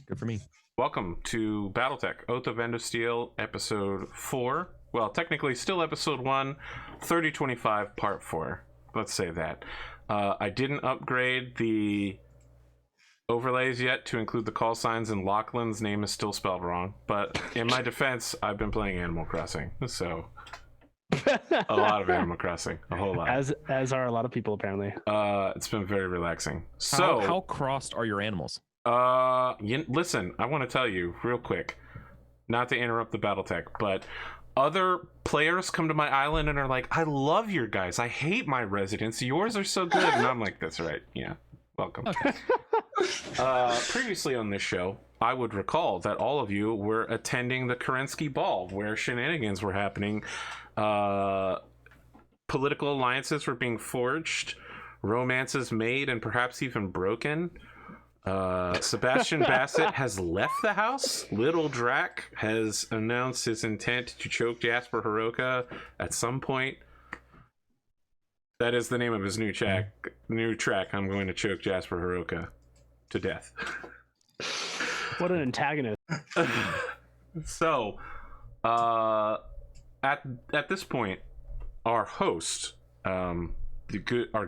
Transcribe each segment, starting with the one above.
good for me. Welcome to Battletech, Oath of Endosteel, episode 4. Well, technically still episode 1, 3025, part 4. Let's say that. I didn't upgrade the overlays yet to include the call signs, and Lachlan's name is still spelled wrong. But in my defense, I've been playing Animal Crossing, so a lot of Animal Crossing, a whole lot. As are a lot of people apparently. It's been very relaxing. So how crossed are your animals? Listen, I want to tell you real quick, not to interrupt the Battletech, but other players come to my island and are like, I love your guys, I hate my residents, yours are so good. And I'm like, that's right, yeah, welcome. Okay. Previously on this show, I would recall that all of you were attending the Kerensky Ball, where shenanigans were happening. Political alliances were being forged, romances made and perhaps even broken. Sebastian Bassett has left the house. Little Drac has announced his intent to choke Jasper Hiroka at some point. That is the name of his new track. I'm going to choke Jasper Hiroka to death. What an antagonist. So, at this point, our host, our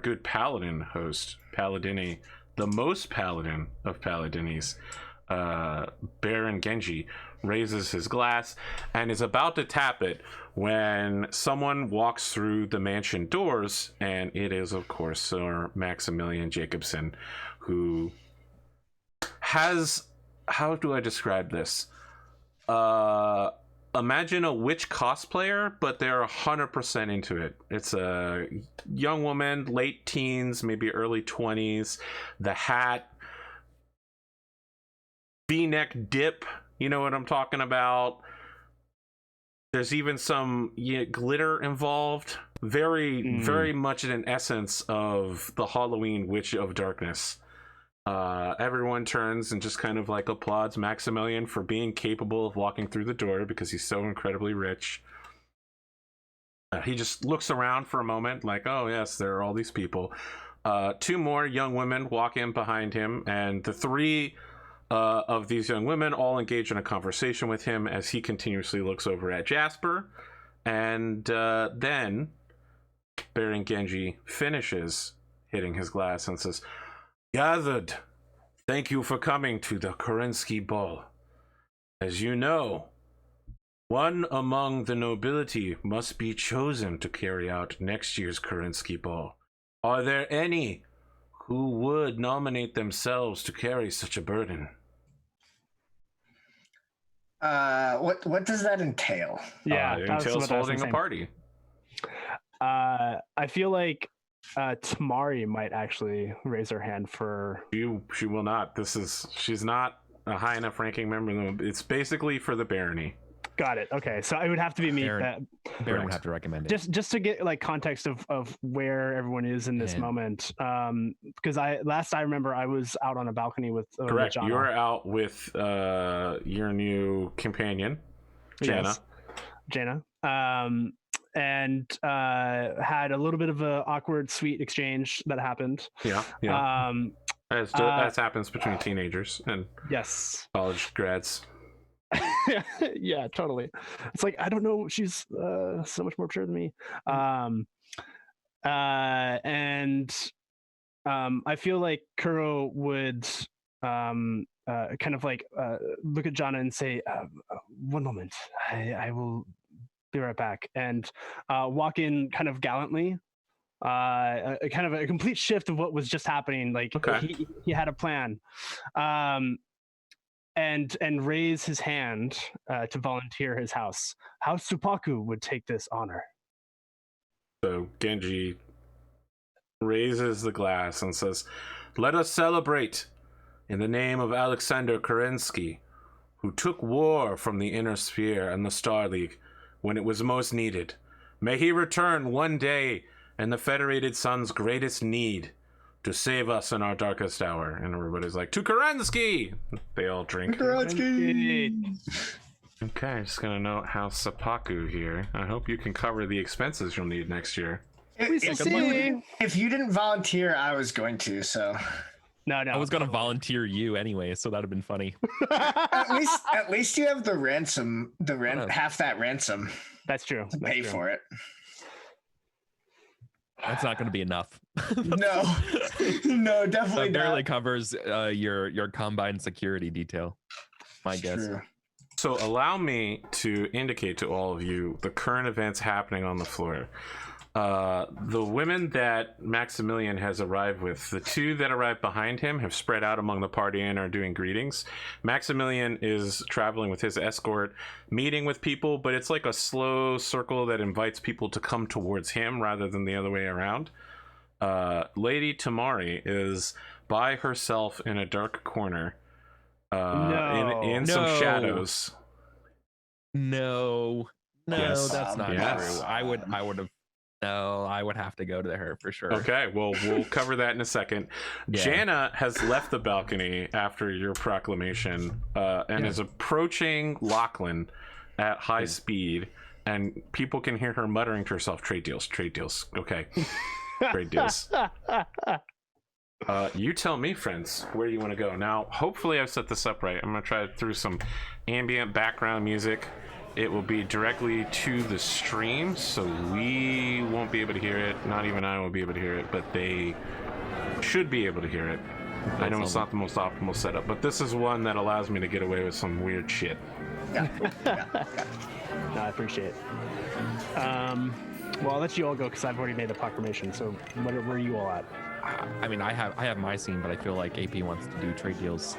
good paladin host, Paladini, the most paladin of paladinis, Baron Genji, raises his glass and is about to tap it when someone walks through the mansion doors, and it is, of course, Sir Maximilian Jacobson, who has, how do I describe this? Imagine a witch cosplayer, but they're 100% into it. It's a young woman, late teens, maybe early 20s. The hat, V-neck dip, you know what I'm talking about. There's even some glitter involved. Very much an essence of the Halloween Witch of Darkness. Everyone turns and just kind of like applauds Maximilian for being capable of walking through the door because he's so incredibly rich. He just looks around for a moment like, oh yes, there are all these people. Two more young women walk in behind him, and the three of these young women all engage in a conversation with him as he continuously looks over at Jasper. And then Baron Genji finishes hitting his glass and says, "Gathered, thank you for coming to the Kerensky Ball. As you know, one among the nobility must be chosen to carry out next year's Kerensky Ball. Are there any who would nominate themselves to carry such a burden?" What does that entail? Yeah, it entails holding a party. I feel like Tamari might actually raise her hand for. She will not. She's not a high enough ranking member. It's basically for the barony. Got it. Okay, so it would have to be me. Baron would have to recommend it. Just to get like context of where everyone is in this moment. Because last I remember I was out on a balcony with correct. Jana. You were out with your new companion, Jana. Yes. Jana. And had a little bit of an awkward, sweet exchange that happened. Yeah. As happens between teenagers and yes, college grads. Yeah, totally. It's like, I don't know, she's so much more mature than me. And I feel like Kuro would kind of like look at Jana and say, one moment, I will be right back, and walk in kind of gallantly. Kind of a complete shift of what was just happening. Like, okay. he had a plan, and raise his hand to volunteer his house. House Supaku would take this honor. So Genji raises the glass and says, "Let us celebrate in the name of Alexander Kerensky, who took war from the Inner Sphere and the Star League when it was most needed. May he return one day in the Federated Sun's greatest need to save us in our darkest hour." And everybody's like, "To Kerensky!" They all drink. Kerensky! Okay, just gonna note House Sapaku here. I hope you can cover the expenses you'll need next year. If you didn't volunteer, I was going to, so... No. I was gonna volunteer you anyway, so that'd have been funny. At least you have the ransom, half that ransom That's true. to pay for it. That's not gonna be enough. No, definitely That barely not. covers your combine security detail. My guess. True. So allow me to indicate to all of you the current events happening on the floor. The women that Maximilian has arrived with, the two that arrived behind him have spread out among the party and are doing greetings. Maximilian is traveling with his escort, meeting with people, but it's like a slow circle that invites people to come towards him rather than the other way around. Lady Tamari is by herself in a dark corner, in some shadows. No, Yes. that's not Yes. true. I would have to go to her for sure. Okay, well, we'll cover that in a second. Yeah. Jana has left the balcony after your proclamation and is approaching Lachlan at high speed, and people can hear her muttering to herself, trade deals. Okay, trade deals. You tell me, friends, where you want to go. Now, hopefully I've set this up right. I'm going to try through some ambient background music. It will be directly to the stream, so we won't be able to hear it. Not even I will be able to hear it, but they should be able to hear it. I know it's not the most optimal setup, but this is one that allows me to get away with some weird shit. Yeah. No, I appreciate it. Well, I'll let you all go because I've already made the proclamation. So where are you all at? I mean, I have my scene, but I feel like AP wants to do trade deals.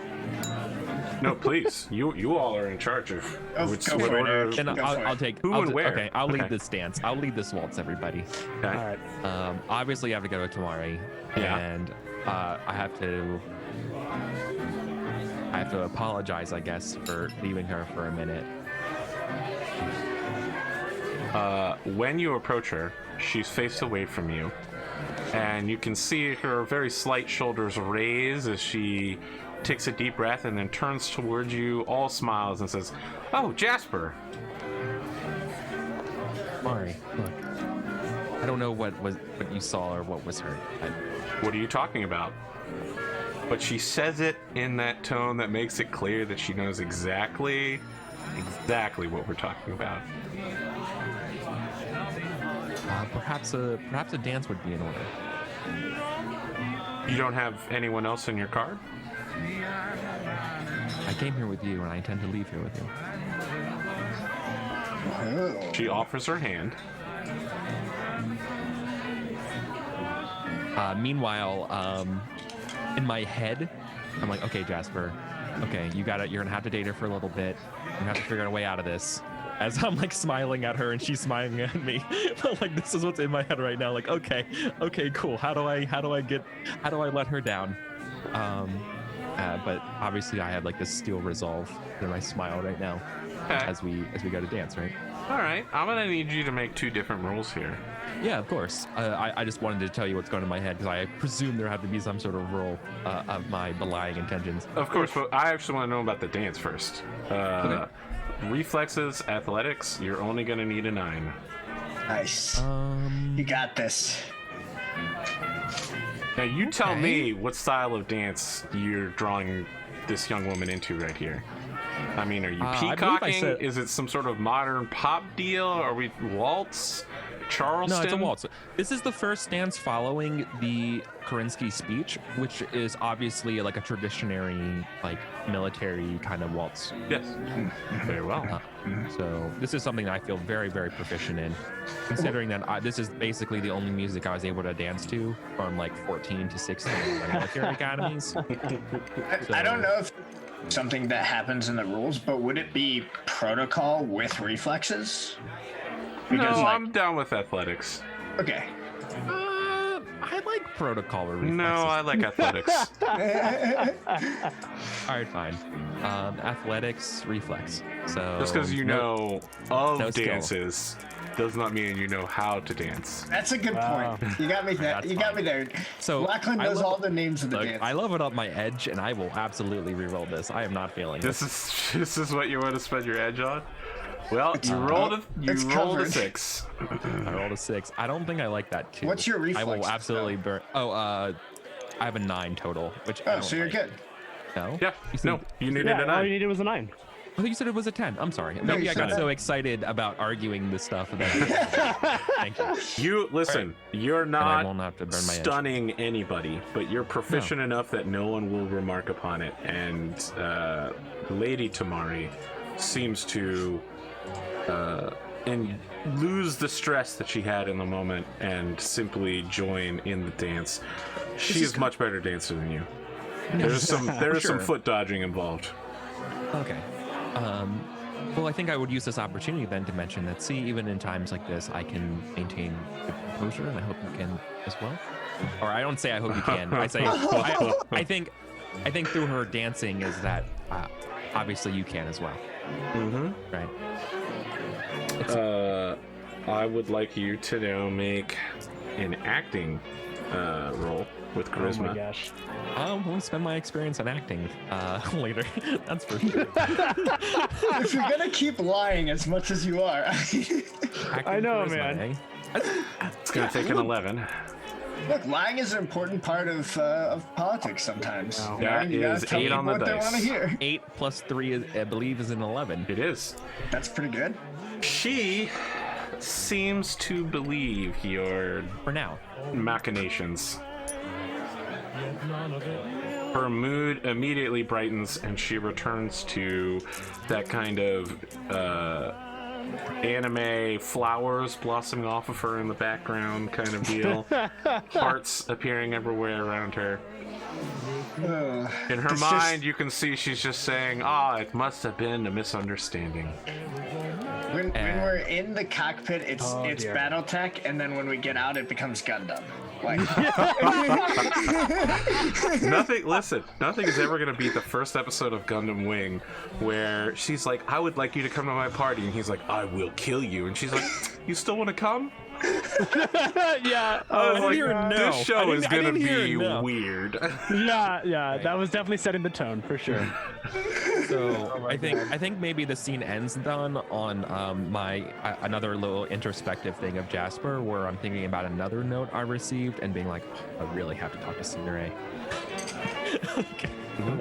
No, please. You all are in charge of which go for it, order. Eric. And Go for I'll it. take Who and where? Okay, I'll Okay. lead this dance. I'll lead this waltz, everybody. Okay. All right. Obviously, I have to go to Tamari, Yeah. and I have to apologize, I guess, for leaving her for a minute. When you approach her, she's faced away from you, and you can see her very slight shoulders raise as she takes a deep breath and then turns towards you, all smiles, and says, "Oh, Jasper." Tamari, look, I don't know what you saw or what was hurt. What are you talking about? But she says it in that tone that makes it clear that she knows exactly what we're talking about. Perhaps a dance would be in order. You don't have anyone else in your car? I came here with you, and I intend to leave here with you. Oh. She offers her hand. Meanwhile, in my head, I'm like, okay, Jasper, okay, you're gonna have to date her for a little bit. You're gonna have to figure out a way out of this. As I'm like smiling at her and she's smiling at me, like this is what's in my head right now. Like, okay, cool. How do I let her down? But obviously I have like this steel resolve in my smile right now as we go to dance, right? All right, I'm gonna need you to make two different rolls here. Yeah, of course. I just wanted to tell you what's going in my head because I presume there had to be some sort of roll of my belying intentions. Of course, but I actually want to know about the dance first. Okay. Reflexes, athletics, you're only gonna need a 9. Nice. You got this. Now you tell Okay. me what style of dance you're drawing this young woman into right here. I mean, are you I believe I peacocking? said- Is it some sort of modern pop deal? Are we waltz? Charleston? No, it's a waltz. This is the first dance following the Kerensky speech, which is obviously like a traditionary, like military kind of waltz. Yes. Very well. So this is something that I feel very, very proficient in, considering that this is basically the only music I was able to dance to from like 14 to 16 in my military academies. I don't know if something that happens in the rules, but would it be protocol with reflexes? No, Because, like- I'm down with athletics. Okay. I like protocol or reflexes. No, I like athletics. All right, fine. Athletics, reflex. So Just because you know of no skill. dances does not mean you know how to dance. That's a good Wow. point. You got me there. That's You got fine. me there. So Lachlan I knows love- all the names of the Look, dance. I love it up my edge, and I will absolutely re-roll this. I am not failing. This is what you want to spend your edge on? Well, you rolled a it's 6. I rolled a 6. I don't think I like that too. What's your I will reflex, absolutely burn. Oh, I have a 9 total, which I Oh, don't so you're like. good. No? Yeah. You said, No, you needed Yeah, a all 9. you needed was a 9. I thought you said it was a 10. I'm sorry. Maybe you I got said so excited about arguing this stuff. Thank you. You listen. You're I not won't have to burn my edge. stunning anybody, but you're proficient enough that no one will remark upon it. And Lady Tamari seems to lose the stress that she had in the moment and simply join in the dance. She is much better dancer than you. There's some foot dodging involved. Okay. Well, I think I would use this opportunity then to mention that, see, even in times like this, I can maintain good composure, and I hope you can as well. Or I don't say I hope you can. I say I think through her dancing is that obviously you can as well. Mm-hmm. Right. I would like you to now make an acting roll with charisma. Oh my gosh. We'll spend my experience on acting later. That's for sure. If you're gonna keep lying as much as you are, I know, man. It's gonna take an 11. look, lying is an important part of politics sometimes. No. You know, That you gotta is tell 8 people on the what they dice. want to hear. 8 plus 3, I believe, is an 11. It is. That's pretty good. She seems to believe your For now. machinations. Her mood immediately brightens and she returns to that kind of anime flowers blossoming off of her in the background kind of deal. Hearts appearing everywhere around her. In her mind, you can see she's just saying, it must have been a misunderstanding. When we're in the cockpit, it's dear. Battletech, and then when we get out, it becomes Gundam. Like, Nothing is ever going to beat the first episode of Gundam Wing where she's like, I would like you to come to my party. And he's like, I will kill you. And she's like, you still want to come? Yeah. I was I like, didn't hear a no. this show is I going to didn't hear a be no. weird. Yeah. That was definitely setting the tone for sure. So I think maybe the scene ends done on my another little introspective thing of Jasper, where I'm thinking about another note I received and being like, I really have to talk to Sundere. Okay.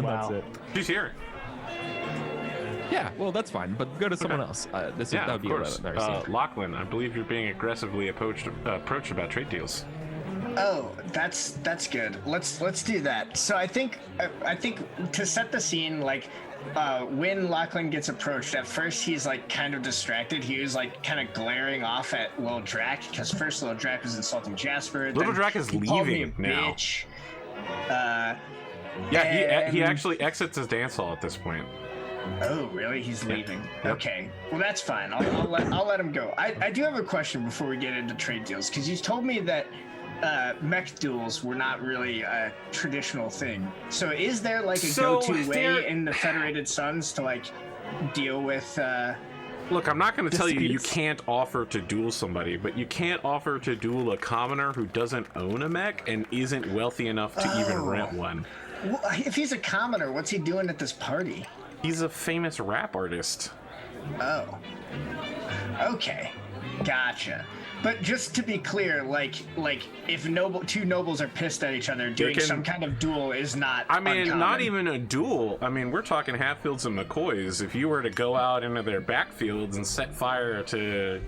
Wow. That's it. She's here. Yeah, well, that's fine, but go to someone else. That Yeah, would of be course. another scene. Lachlan, I believe you're being aggressively approached about trade deals. oh, that's good. Let's do that. So I think to set the scene, like, when Lachlan gets approached, at first he's like kind of distracted. He was like kind of glaring off at Lil Drac, because first Lil Drac was insulting Jasper. Little then Drac is he called me a leaving now. bitch. Yeah, he and- actually exits his dance hall at this point. Oh, really? He's leaving. Yep. Okay. Well, that's fine. I'll let him go. I do have a question before we get into trade deals, because you told me that mech duels were not really a traditional thing. So is there like a go-to way in the Federated Suns to like deal with? Look, I'm not going to tell you Disputes? can't offer to duel somebody, but you can't offer to duel a commoner who doesn't own a mech and isn't wealthy enough to even rent one. Well, if he's a commoner, what's he doing at this party? He's a famous rap artist. Oh. Okay. Gotcha. But just to be clear, like if two nobles are pissed at each other, doing some kind of duel is not I mean, uncommon. not even a duel. I mean, we're talking Hatfields and McCoys. If you were to go out into their backfields and set fire to,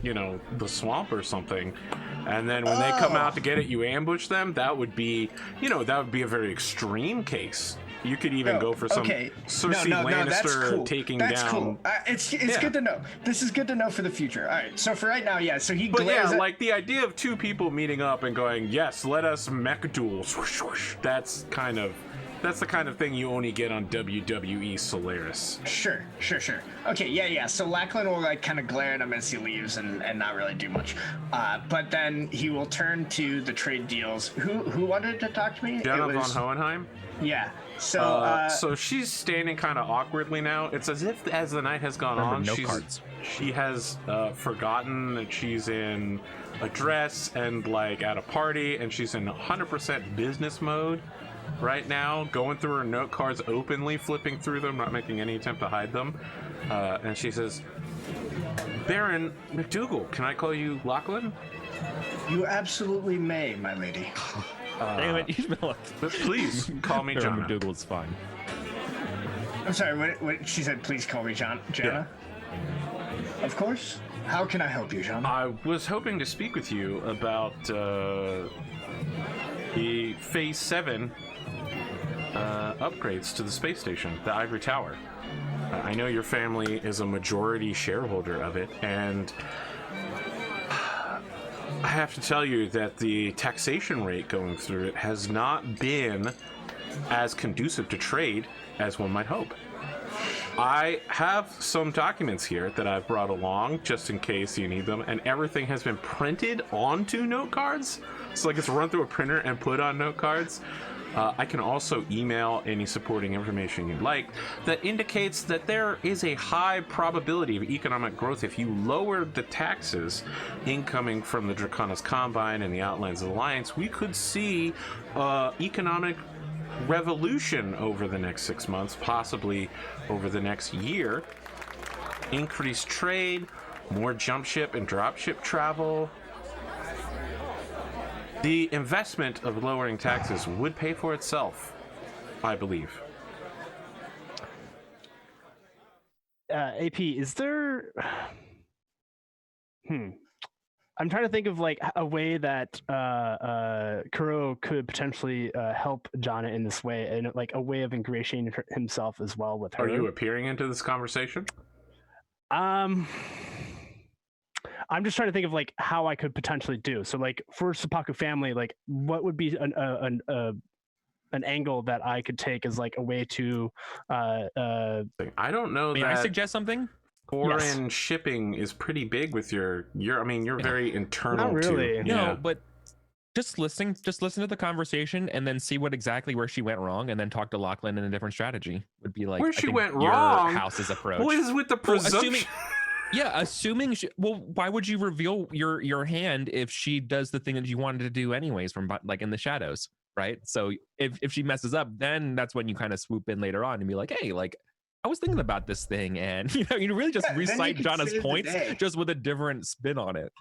the swamp or something, and then when they come out to get it, you ambush them, that would be a very extreme case. You could even go for some Cersei Lannister taking that's down. Cool. It's good to know. This is good to know for the future. All right. So for right now, yeah. So he. But glares yeah, at- like the idea of two people meeting up and going, "Yes, let us mech duel." Swoosh, swoosh. That's the kind of thing you only get on WWE Solaris. Sure. Okay, yeah. So Lachlan will like kind of glare at him as he leaves and not really do much. But then he will turn to the trade deals. Who wanted to talk to me? Jenna von Hohenheim. Yeah. So So she's standing kind of awkwardly now. It's as if as the night has gone on, she has forgotten that she's in a dress and like at a party, and she's in 100% business mode right now, going through her note cards openly, flipping through them, not making any attempt to hide them. And she says, Baron McDougal, can I call you Lachlan? you absolutely may, my lady. Damn it, Ishmael. But please call me John. McDougal's fine. I'm sorry, what she said, please call me Jana? Yeah. Of course. How can I help you, Jana? I was hoping to speak with you about the Phase 7 upgrades to the space station, the Ivory Tower. I know your family is a majority shareholder of it, and I have to tell you that the taxation rate going through it has not been as conducive to trade as one might hope. I have some documents here that I've brought along just in case you need them, and everything has been printed onto note cards. So like it's run through a printer and put on note cards. I can also email any supporting information you'd like that indicates that there is a high probability of economic growth if you lower the taxes incoming from the Draconis Combine and the Outlands Alliance. We could see economic revolution over the next 6 months, possibly over the next year. Increased trade, more jump ship and drop ship travel. The investment of lowering taxes would pay for itself, I believe. AP, is there... I'm trying to think of like a way that Kuro could potentially help Jana in this way, and like a way of ingratiating himself as well with her. Are you appearing into this conversation? I'm just trying to think of like how I could potentially do. So like for Seppaku family, like what would be an angle that I could take as like a way to I don't know. May I suggest something? Foreign shipping is pretty big with your I mean, you're very internal. Not really. To, No, but just listen to the conversation and then see what exactly where she went wrong, and then talk to Lachlan in a different strategy. Would be like where she went your wrong. House's approach. What is with the presumption? Assuming why would you reveal your hand if she does the thing that you wanted to do anyways from like in the shadows, right? So if she messes up, then that's when you kind of swoop in later on and be like, hey, like I was thinking about this thing, and you really just recite Jana's points just with a different spin on it,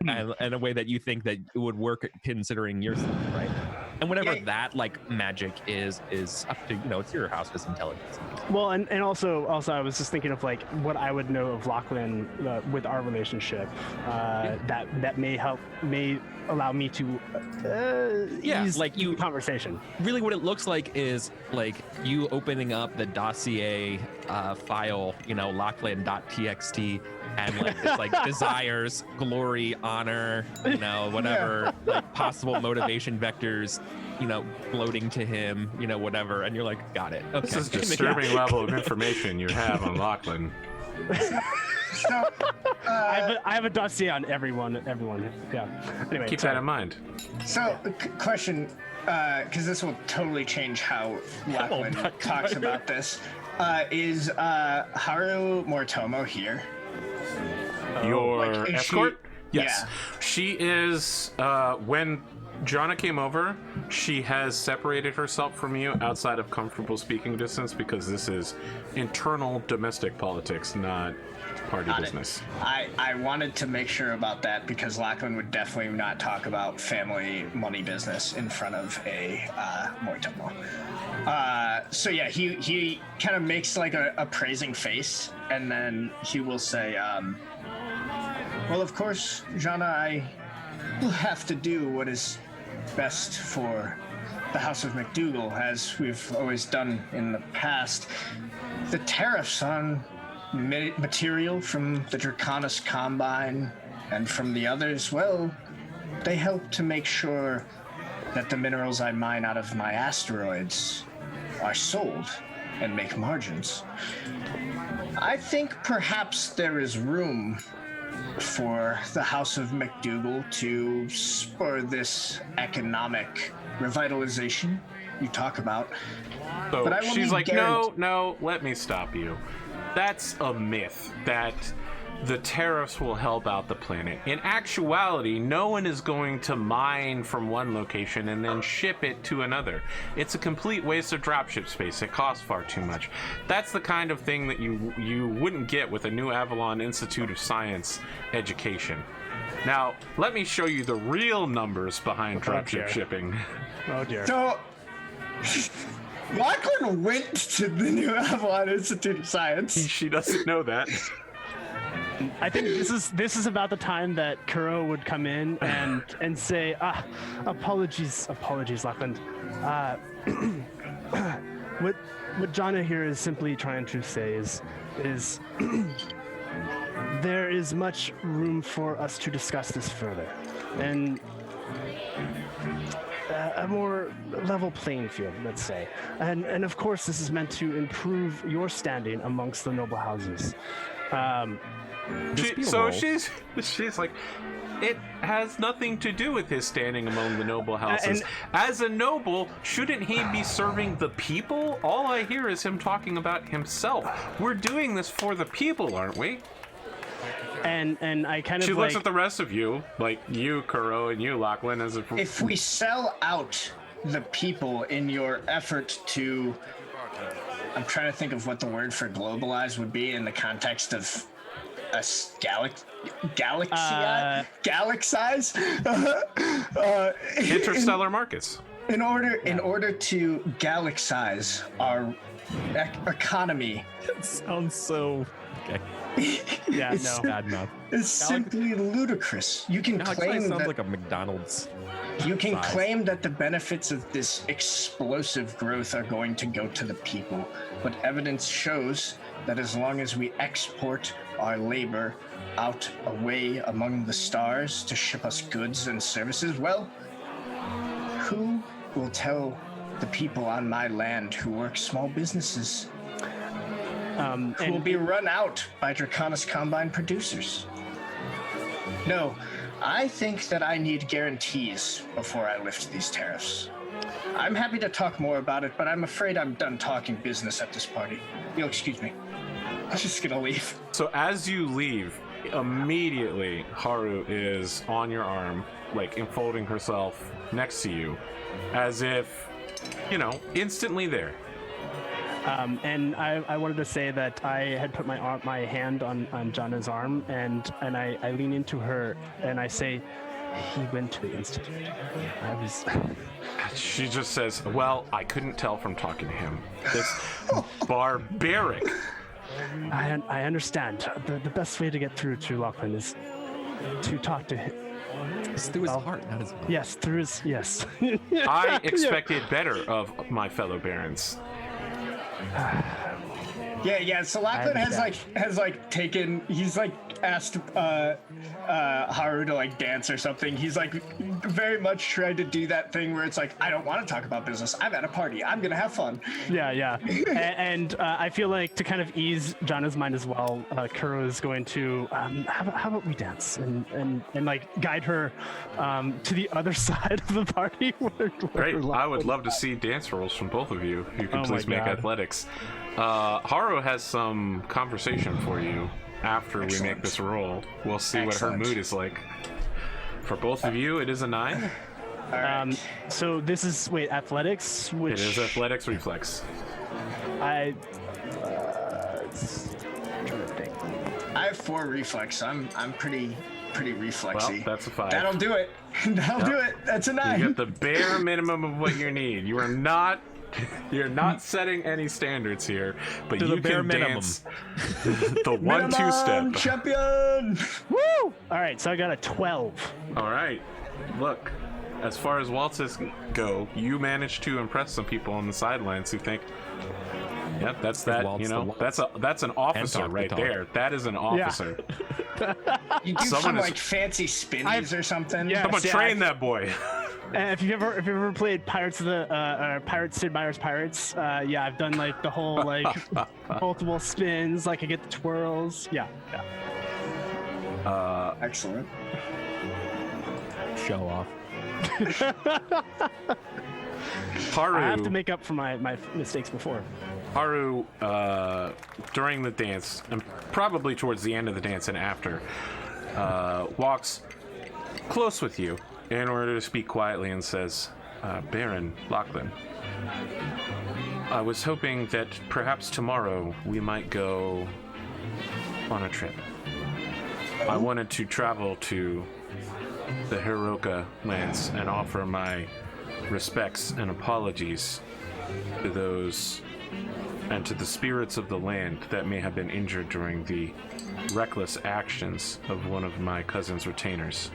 and a way that you think that it would work considering your stuff, right? And whatever that like magic is up to it's your house's intelligence. Well, and also I was just thinking of like what I would know of Lachlan with our relationship that may allow me to ease like you conversation. Really, what it looks like is like you opening up the dossier file, Lachlan.txt, and like it's like desires, glory, honor, whatever, like possible motivation vectors, floating to him, whatever, and you're like, got it. Okay. This is disturbing level of information you have on Lachlan. So, I have a dossier on everyone. Yeah. Anyway, keep that in mind. So, question, because this will totally change how Lachlan talks about this. Is Haru Moritomo here? Your escort? Yes. Yeah. She is, when Jana came over, she has separated herself from you outside of comfortable speaking distance because this is internal domestic politics, not party business. I wanted to make sure about that because Lachlan would definitely not talk about family money business in front of a Moritomo. So yeah, he kind of makes like a praising face, and then he will say, well, of course, Jana, I will have to do what is best for the House of McDougal, as we've always done in the past. The tariffs on material from the Draconis Combine and from the others, well, they help to make sure that the minerals I mine out of my asteroids are sold and make margins. I think perhaps there is room for the House of McDougal to spur this economic revitalization you talk about. So but she's like, no, let me stop you. That's a myth that the tariffs will help out the planet. In actuality, no one is going to mine from one location and then ship it to another. It's a complete waste of dropship space. It costs far too much. That's the kind of thing that you wouldn't get with a New Avalon Institute of Science education. Now, let me show you the real numbers behind dropship shipping. Oh dear. So, Lachlan went to the New Avalon Institute of Science. She doesn't know that. I think this is about the time that Kuro would come in and say, apologies, Lachlan. What Jana here is simply trying to say is there is much room for us to discuss this further, and a more level playing field, let's say. And of course, this is meant to improve your standing amongst the noble houses. She's like, it has nothing to do with his standing among the noble houses. As a noble, shouldn't he be serving the people? All I hear is him talking about himself. We're doing this for the people, aren't we? And I kind of she looks at the rest of you, like you, Kuro, and you, Lachlan, as if we sell out the people in your effort to, I'm trying to think of what the word for globalize would be in the context of a galaxize interstellar markets. In order to galaxize our economy. It sounds so okay. Yeah, no, bad enough. It's simply ludicrous. You can claim sounds that like a McDonald's. you can size. claim that the benefits of this explosive growth are going to go to the people, but evidence shows that as long as we export our labor out away among the stars to ship us goods and services, well, who will tell the people on my land who work small businesses who will be run out by Draconis Combine producers? No, I think that I need guarantees before I lift these tariffs. I'm happy to talk more about it, but I'm afraid I'm done talking business at this party. You'll excuse me. I'm just gonna leave. So as you leave, immediately Haru is on your arm, like enfolding herself next to you, as if, instantly there. And I wanted to say that I had put my hand on Jana's arm, and I lean into her and I say, he went to the institute. I was. She just says, "Well, I couldn't tell from talking to him. This barbaric." I understand. The best way to get through to Lachlan is to talk to him. It's through his heart, not his mouth. Yes, through his yes. I expected better of my fellow barons. Yeah. So Lachlan has taken. He's asked Haru to dance or something. He's very much tried to do that thing where it's I don't want to talk about business. I'm at a party. I'm gonna have fun. Yeah. and I feel like to kind of ease Jana's mind as well, Kuro is going to how about we dance and guide her to the other side of the party. Great. I would love to see dance rolls from both of you. You can please make athletics. Haru has some conversation for you after we make this roll. We'll see what her mood is like. For both of you, it is a 9. Right. So this is athletics. Which it is athletics reflex. I have 4 reflex. I'm pretty reflexy. Well, that's a 5. That'll do it. That'll do it. That's a 9. You get the bare minimum of what you need. You're not setting any standards here, but you can dance the 1-2 step. Champion! Woo! All right, so I got a 12. All right. Look, as far as waltzes go, you managed to impress some people on the sidelines who think, yep, that's that. That's an officer right there. That is an officer. Yeah. You do some fancy spinnies or something. Yeah, someone train that boy. If you've ever played Pirates of the Sid Meier's Pirates, I've done the whole multiple spins. I get the twirls. Yeah. Excellent. Show off. Haru, I have to make up for my mistakes before. Haru, during the dance, and probably towards the end of the dance and after, walks close with you in order to speak quietly and says, Baron Lachlan, I was hoping that perhaps tomorrow we might go on a trip. I wanted to travel to the Hiroka lands and offer my respects and apologies to those and to the spirits of the land that may have been injured during the reckless actions of one of my cousin's retainers.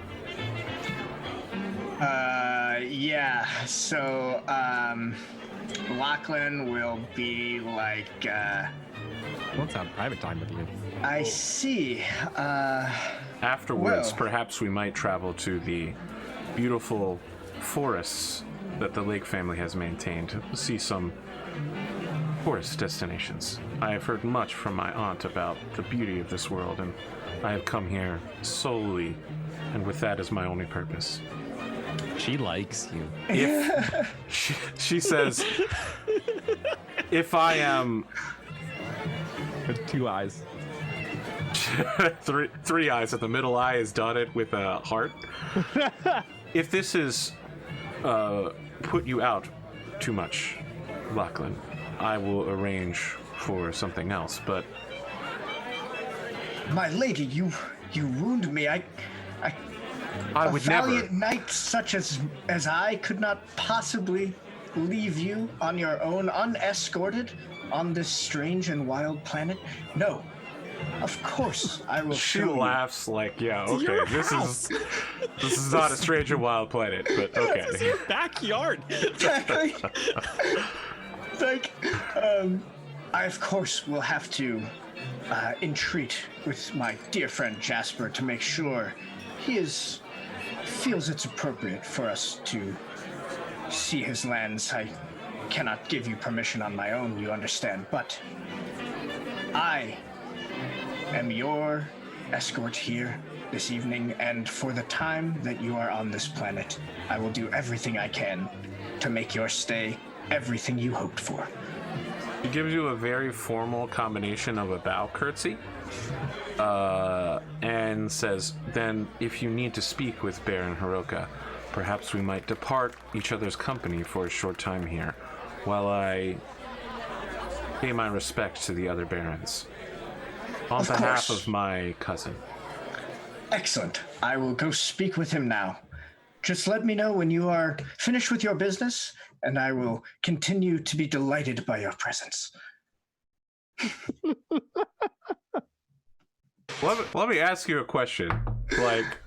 Yeah, so, Lachlan will be like, Let's have private time with you. I see, Afterwards, well. perhaps we might travel to the beautiful forests that the Lake family has maintained to see some tourist destinations. I have heard much from my aunt about the beauty of this world, and I have come here solely and with that as my only purpose. She likes you. If she says, if I am With 2 eyes. three eyes, at the middle eye is dotted with a heart. If this is put you out too much, Lachlan, I will arrange for something else. But my lady, you wound me. I would a valiant never. knight such as I could not possibly leave you on your own, unescorted, on this strange and wild planet. No, of course I will. She show laughs like, yeah, okay, your this house. is not a strange and wild planet, but okay. This is your backyard. Exactly. Like, I of course will have to entreat with my dear friend Jasper to make sure he feels it's appropriate for us to see his lands. I cannot give you permission on my own, you understand, but I am your escort here this evening, and for the time that you are on this planet, I will do everything I can to make your stay everything you hoped for. He gives you a very formal combination of a bow curtsy, and says, then if you need to speak with Baron Hiroka, perhaps we might depart each other's company for a short time here, while I pay my respects to the other barons. On Of behalf course. of my cousin. Excellent. I will go speak with him now. Just let me know when you are finished with your business, and I will continue to be delighted by your presence. Let me ask you a question. Like,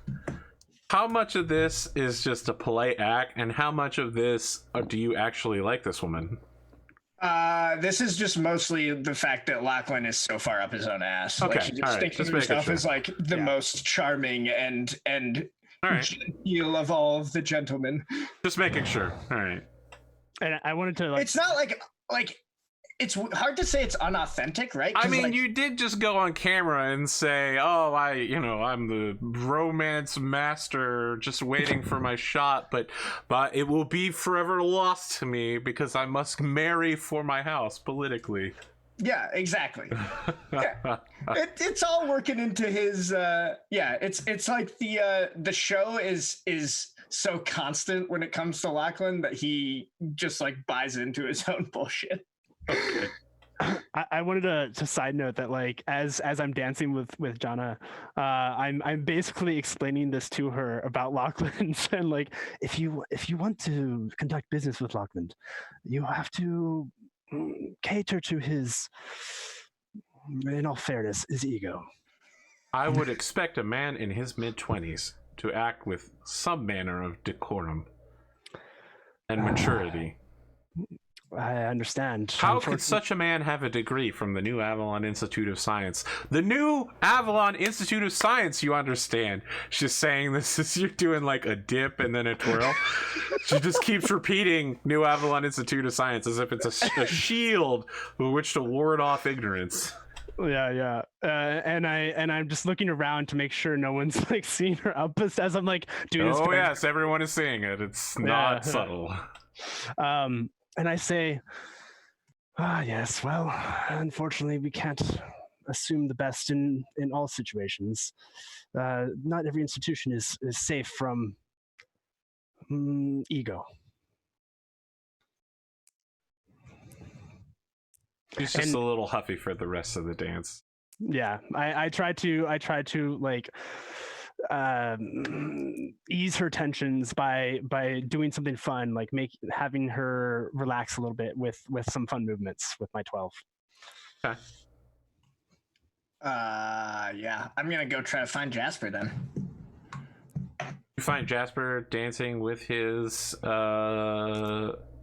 how much of this is just a polite act, and how much of this do you actually like this woman? This is just mostly the fact that Lachlan is so far up his own ass. Okay, Like, he just all right, thinks just of making himself sure. as like the most charming and All right, genteel of all of the gentlemen. just making sure. All right. And I wanted to like It's not like it's hard to say it's unauthentic, right? I 'Cause, mean, like, you did just go on camera and say, "Oh, I'm the romance master, just waiting for my shot, but it will be forever lost to me because I must marry for my house politically." yeah, exactly. Yeah. It's all working into his. It's like the show is so constant when it comes to Lachlan that he just like buys into his own bullshit. Okay. I wanted to side note that like as I'm dancing with Jana, I'm basically explaining this to her about Lachlan and like if you want to conduct business with Lachlan, you have to cater to his, in all fairness, his ego. I would expect a man in his mid-20s to act with some manner of decorum and maturity. I understand. How could such a man have a degree from the New Avalon Institute of Science? The New Avalon Institute of Science, you understand. She's saying this as you're doing like a dip and then a twirl. She just keeps repeating New Avalon Institute of Science as if it's a shield with which to ward off ignorance. Yeah. And I'm just looking around to make sure no one's like seeing her outburst as I'm like doing this. Oh yes, everyone is seeing it. It's not subtle. And I say, Ah, yes. Well, unfortunately, we can't assume the best in all situations. Not every institution is safe from ego. He's just And- a little huffy for the rest of the dance. Yeah, I try to like ease her tensions by doing something fun, like having her relax a little bit with some fun movements with my 12. Okay. Yeah, I'm gonna go try to find Jasper then. You find Jasper dancing with his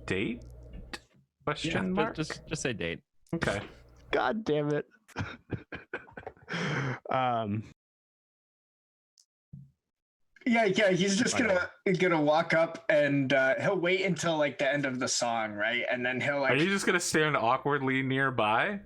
date? Question mark? Just say date. Okay. God damn it. Yeah, he's just gonna walk up and he'll wait until like the end of the song, right? And then he'll Are like you just gonna stand awkwardly nearby?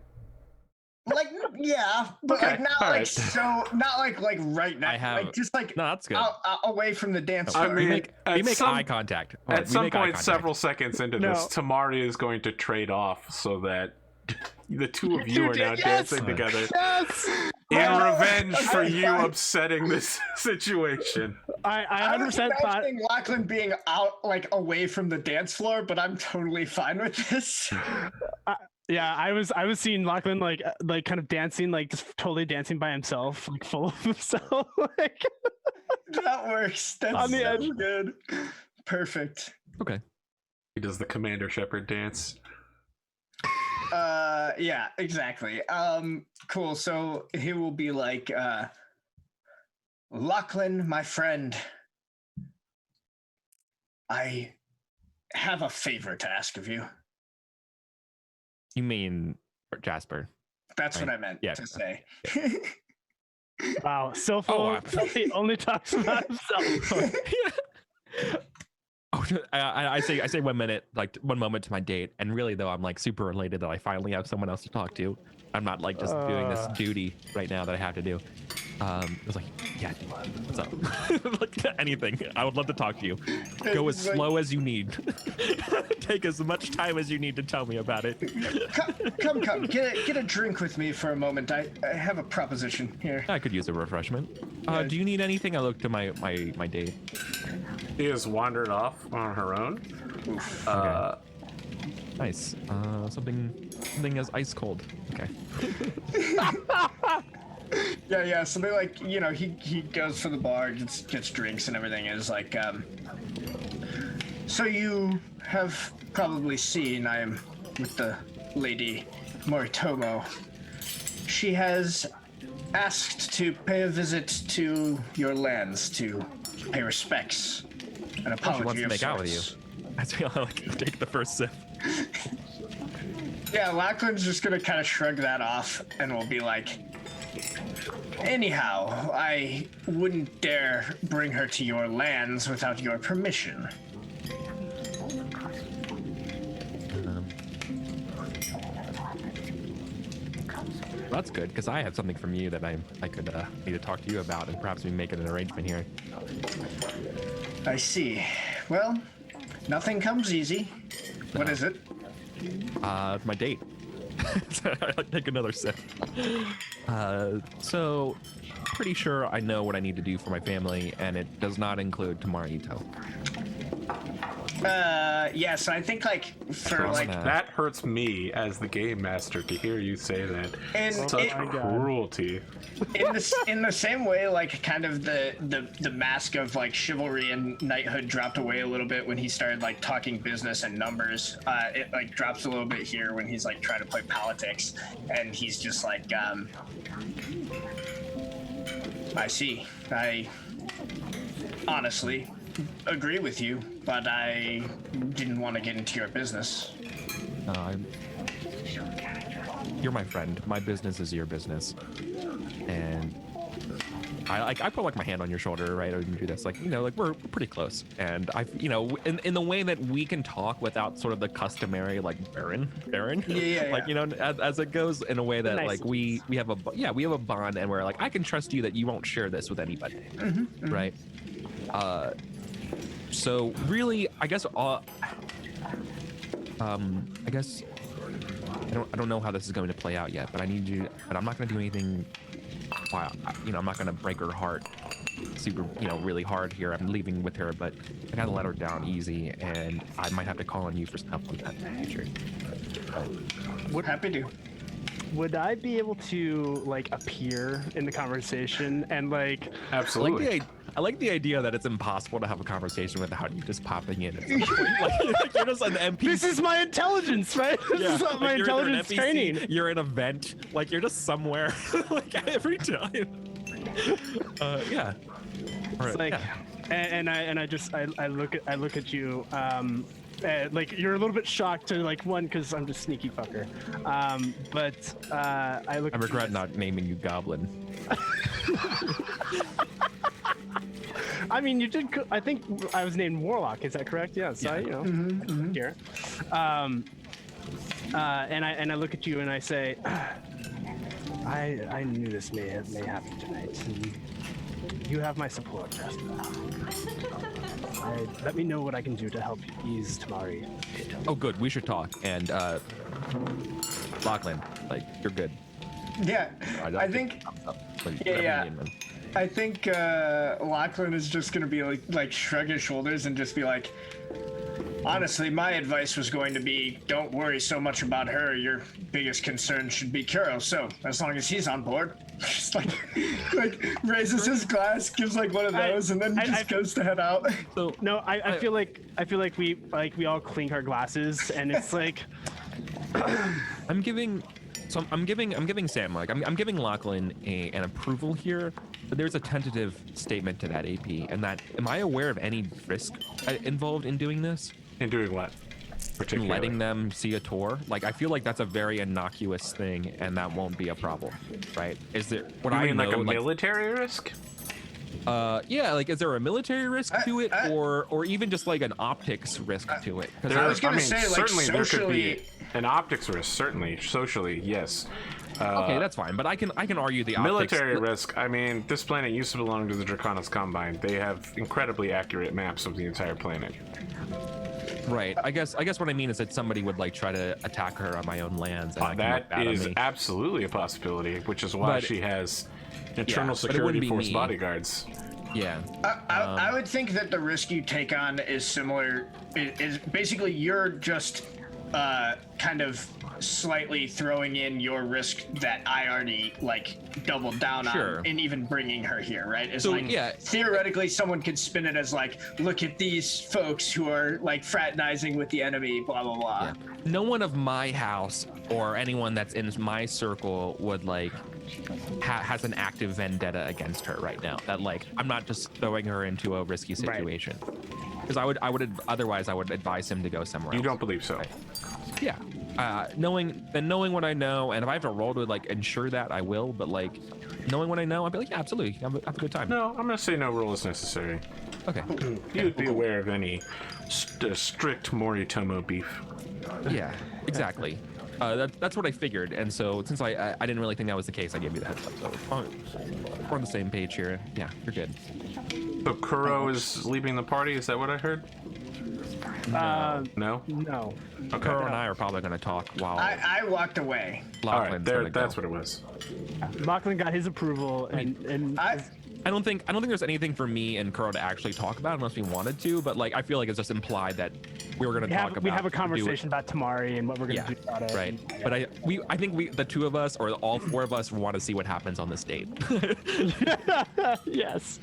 like yeah, but Okay, like not all like right. so not like right now. I have- like just like No, that's good. away from the dance I floor. mean, we at make some- eye contact. At We some make eye point, contact. several seconds into No. this, Tamari is going to trade off so that the two of you are now Yes! dancing together Yes, in revenge for Okay, you fine. upsetting this situation. I I was 100% thought. imagining Lachlan being out like away from the dance floor, but I'm totally fine with this. Yeah, I was seeing Lachlan like kind of dancing, like just totally dancing by himself, like full of himself, like That works. That's On the so edge. good. Perfect. Okay. He does the Commander Shepard dance. Yeah, exactly. Cool. So he will be like, Lachlan, my friend, I have a favor to ask of you. You mean Jasper? That's what Right. I meant Yeah. to say. wow, so full. He only talks about himself. Oh, I say 1 minute, like 1 moment to my date, and really though I'm like super elated that I finally have someone else to talk to. I'm not like just doing this duty right now that I have to do. I was like, yeah, dude, what's up? Like anything. I would love to talk to you. Go as slow as you need. Take as much time as you need to tell me about it. Come. Get a drink with me for a moment. I have a proposition here. I could use a refreshment. Do you need anything? I look to my date. She has wandered off on her own. Okay. Nice. Something as ice cold. Okay. Yeah. So they like, he goes for the bar, gets drinks and everything. Is like, so you have probably seen I am with the lady Moritomo. She has asked to pay a visit to your lands to pay respects. An apology She wants to of make out with sorts. you. That's why I like take the first sip. Yeah, Lachlan's just gonna kind of shrug that off and will be like, anyhow, I wouldn't dare bring her to your lands without your permission. Well, that's good because I have something from you that I could need to talk to you about, and perhaps we make an arrangement here. I see. Well, nothing comes easy. What is it? My date. I take another sip. So, pretty sure I know what I need to do for my family, and it does not include Tamarito. Yeah, so I think like for like That hurts me as the game master to hear you say that. and Such my God. cruelty. in the same way, like kind of the mask of like chivalry and knighthood dropped away a little bit when he started like talking business and numbers. It like drops a little bit here when he's like trying to play politics, and he's just like, I see. I honestly agree with you, but I didn't want to get into your business. You're my friend. My business is your business, and I put like my hand on your shoulder, right? I would do this, like we're pretty close, and in the way that we can talk without sort of the customary like Baron, Yeah. like as it goes in a way that Nice. like we have a bond, and where like I can trust you that you won't share this with anybody, right? So really, I guess I don't know how this is going to play out yet, but I need you. But I'm not going to do anything. I'm not going to break her heart super, really hard here. I'm leaving with her, but I gotta let her down easy, and I might have to call on you for some help with that in the future. Happy to. Would I be able to like appear in the conversation and like? Absolutely. I like the idea that it's impossible to have a conversation without you just popping in. At some point. Like, you're just an NPC. This is my intelligence, right? This is my you're intelligence an NPC, training. You're in a vent, like you're just somewhere, like every time. Yeah. All It's right, like, yeah. and I look at you. Like you're a little bit shocked to like one because I'm just sneaky fucker. But I look. I regret not naming you Goblin. I mean, you did. I think I was named Warlock. Is that correct? Yeah. So Yeah. Here. And I look at you and I say, I knew this may happen tonight. And you have my support, Jasper. Let me know what I can do to help ease Tamari. Oh, good. We should talk. And Lachlan, like you're good. Yeah, I think. Yeah. I think Lachlan is just gonna be like shrug his shoulders and just be like, honestly, my advice was going to be, don't worry so much about her. Your biggest concern should be Kuro. So as long as he's on board, just like raises his glass, gives like one of those, and then just goes to head out. So no, I feel like we all clink our glasses, and it's like I'm giving Sam, like I'm giving Lachlan an approval here, but there's a tentative statement to that AP, and that am I aware of any risk involved in doing this? In doing what? In letting them see a tour? Like I feel like that's a very innocuous thing, and that won't be a problem, right? Is there? What You I mean know, like a military risk? Yeah, like is there a military risk to it, or even just like an optics risk to it? I was gonna say, like, certainly there could be socially- an optics risk. Certainly, socially, yes. Okay, that's fine, but I can argue the optics. Military risk. I mean, this planet used to belong to the Draconis Combine. They have incredibly accurate maps of the entire planet. Right. I guess what I mean is that somebody would like try to attack her on my own lands. And I can That look bad on is me. absolutely a possibility, which is why But- she has internal but it security wouldn't be force me. bodyguards. Yeah. I would think that the risk you take on is similar. Is basically you're just kind of slightly throwing in your risk that I already like doubled down Sure. on, and even bringing her here, right? It's So, like yeah. theoretically someone could spin it as like, look at these folks who are like fraternizing with the enemy, blah blah blah. Yeah. No one of my house or anyone that's in my circle would like has an active vendetta against her right now. That like I'm not just throwing her into a risky situation. Because I would otherwise I would advise him to go somewhere else. You don't believe so? Yeah. Knowing what I know, and if I have to roll to like ensure that, I will. But like knowing what I know, I'd be like, yeah, absolutely, have a good time. No, I'm gonna say no rule is necessary. Okay. You'd be aware of any strict Moritomo beef. Yeah. Exactly. That's what I figured, and so since I didn't really think that was the case, I gave you the heads up. So we're on the same page here. Yeah, you're good. So Kuro is leaving the party. Is that what I heard? No. no. Okay. Kuro and I are probably going to talk while I walked away. All right. Lachlan's There. gonna go. That's what it was. Lachlan got his approval, and I don't think there's anything for me and Kuro to actually talk about unless we wanted to, but like I feel like it's just implied that we were going to talk about. we have a do it. conversation about Tamari and what we're gonna do about it. Right. But I think the two of us or all four of us want to see what happens on this date. Yes.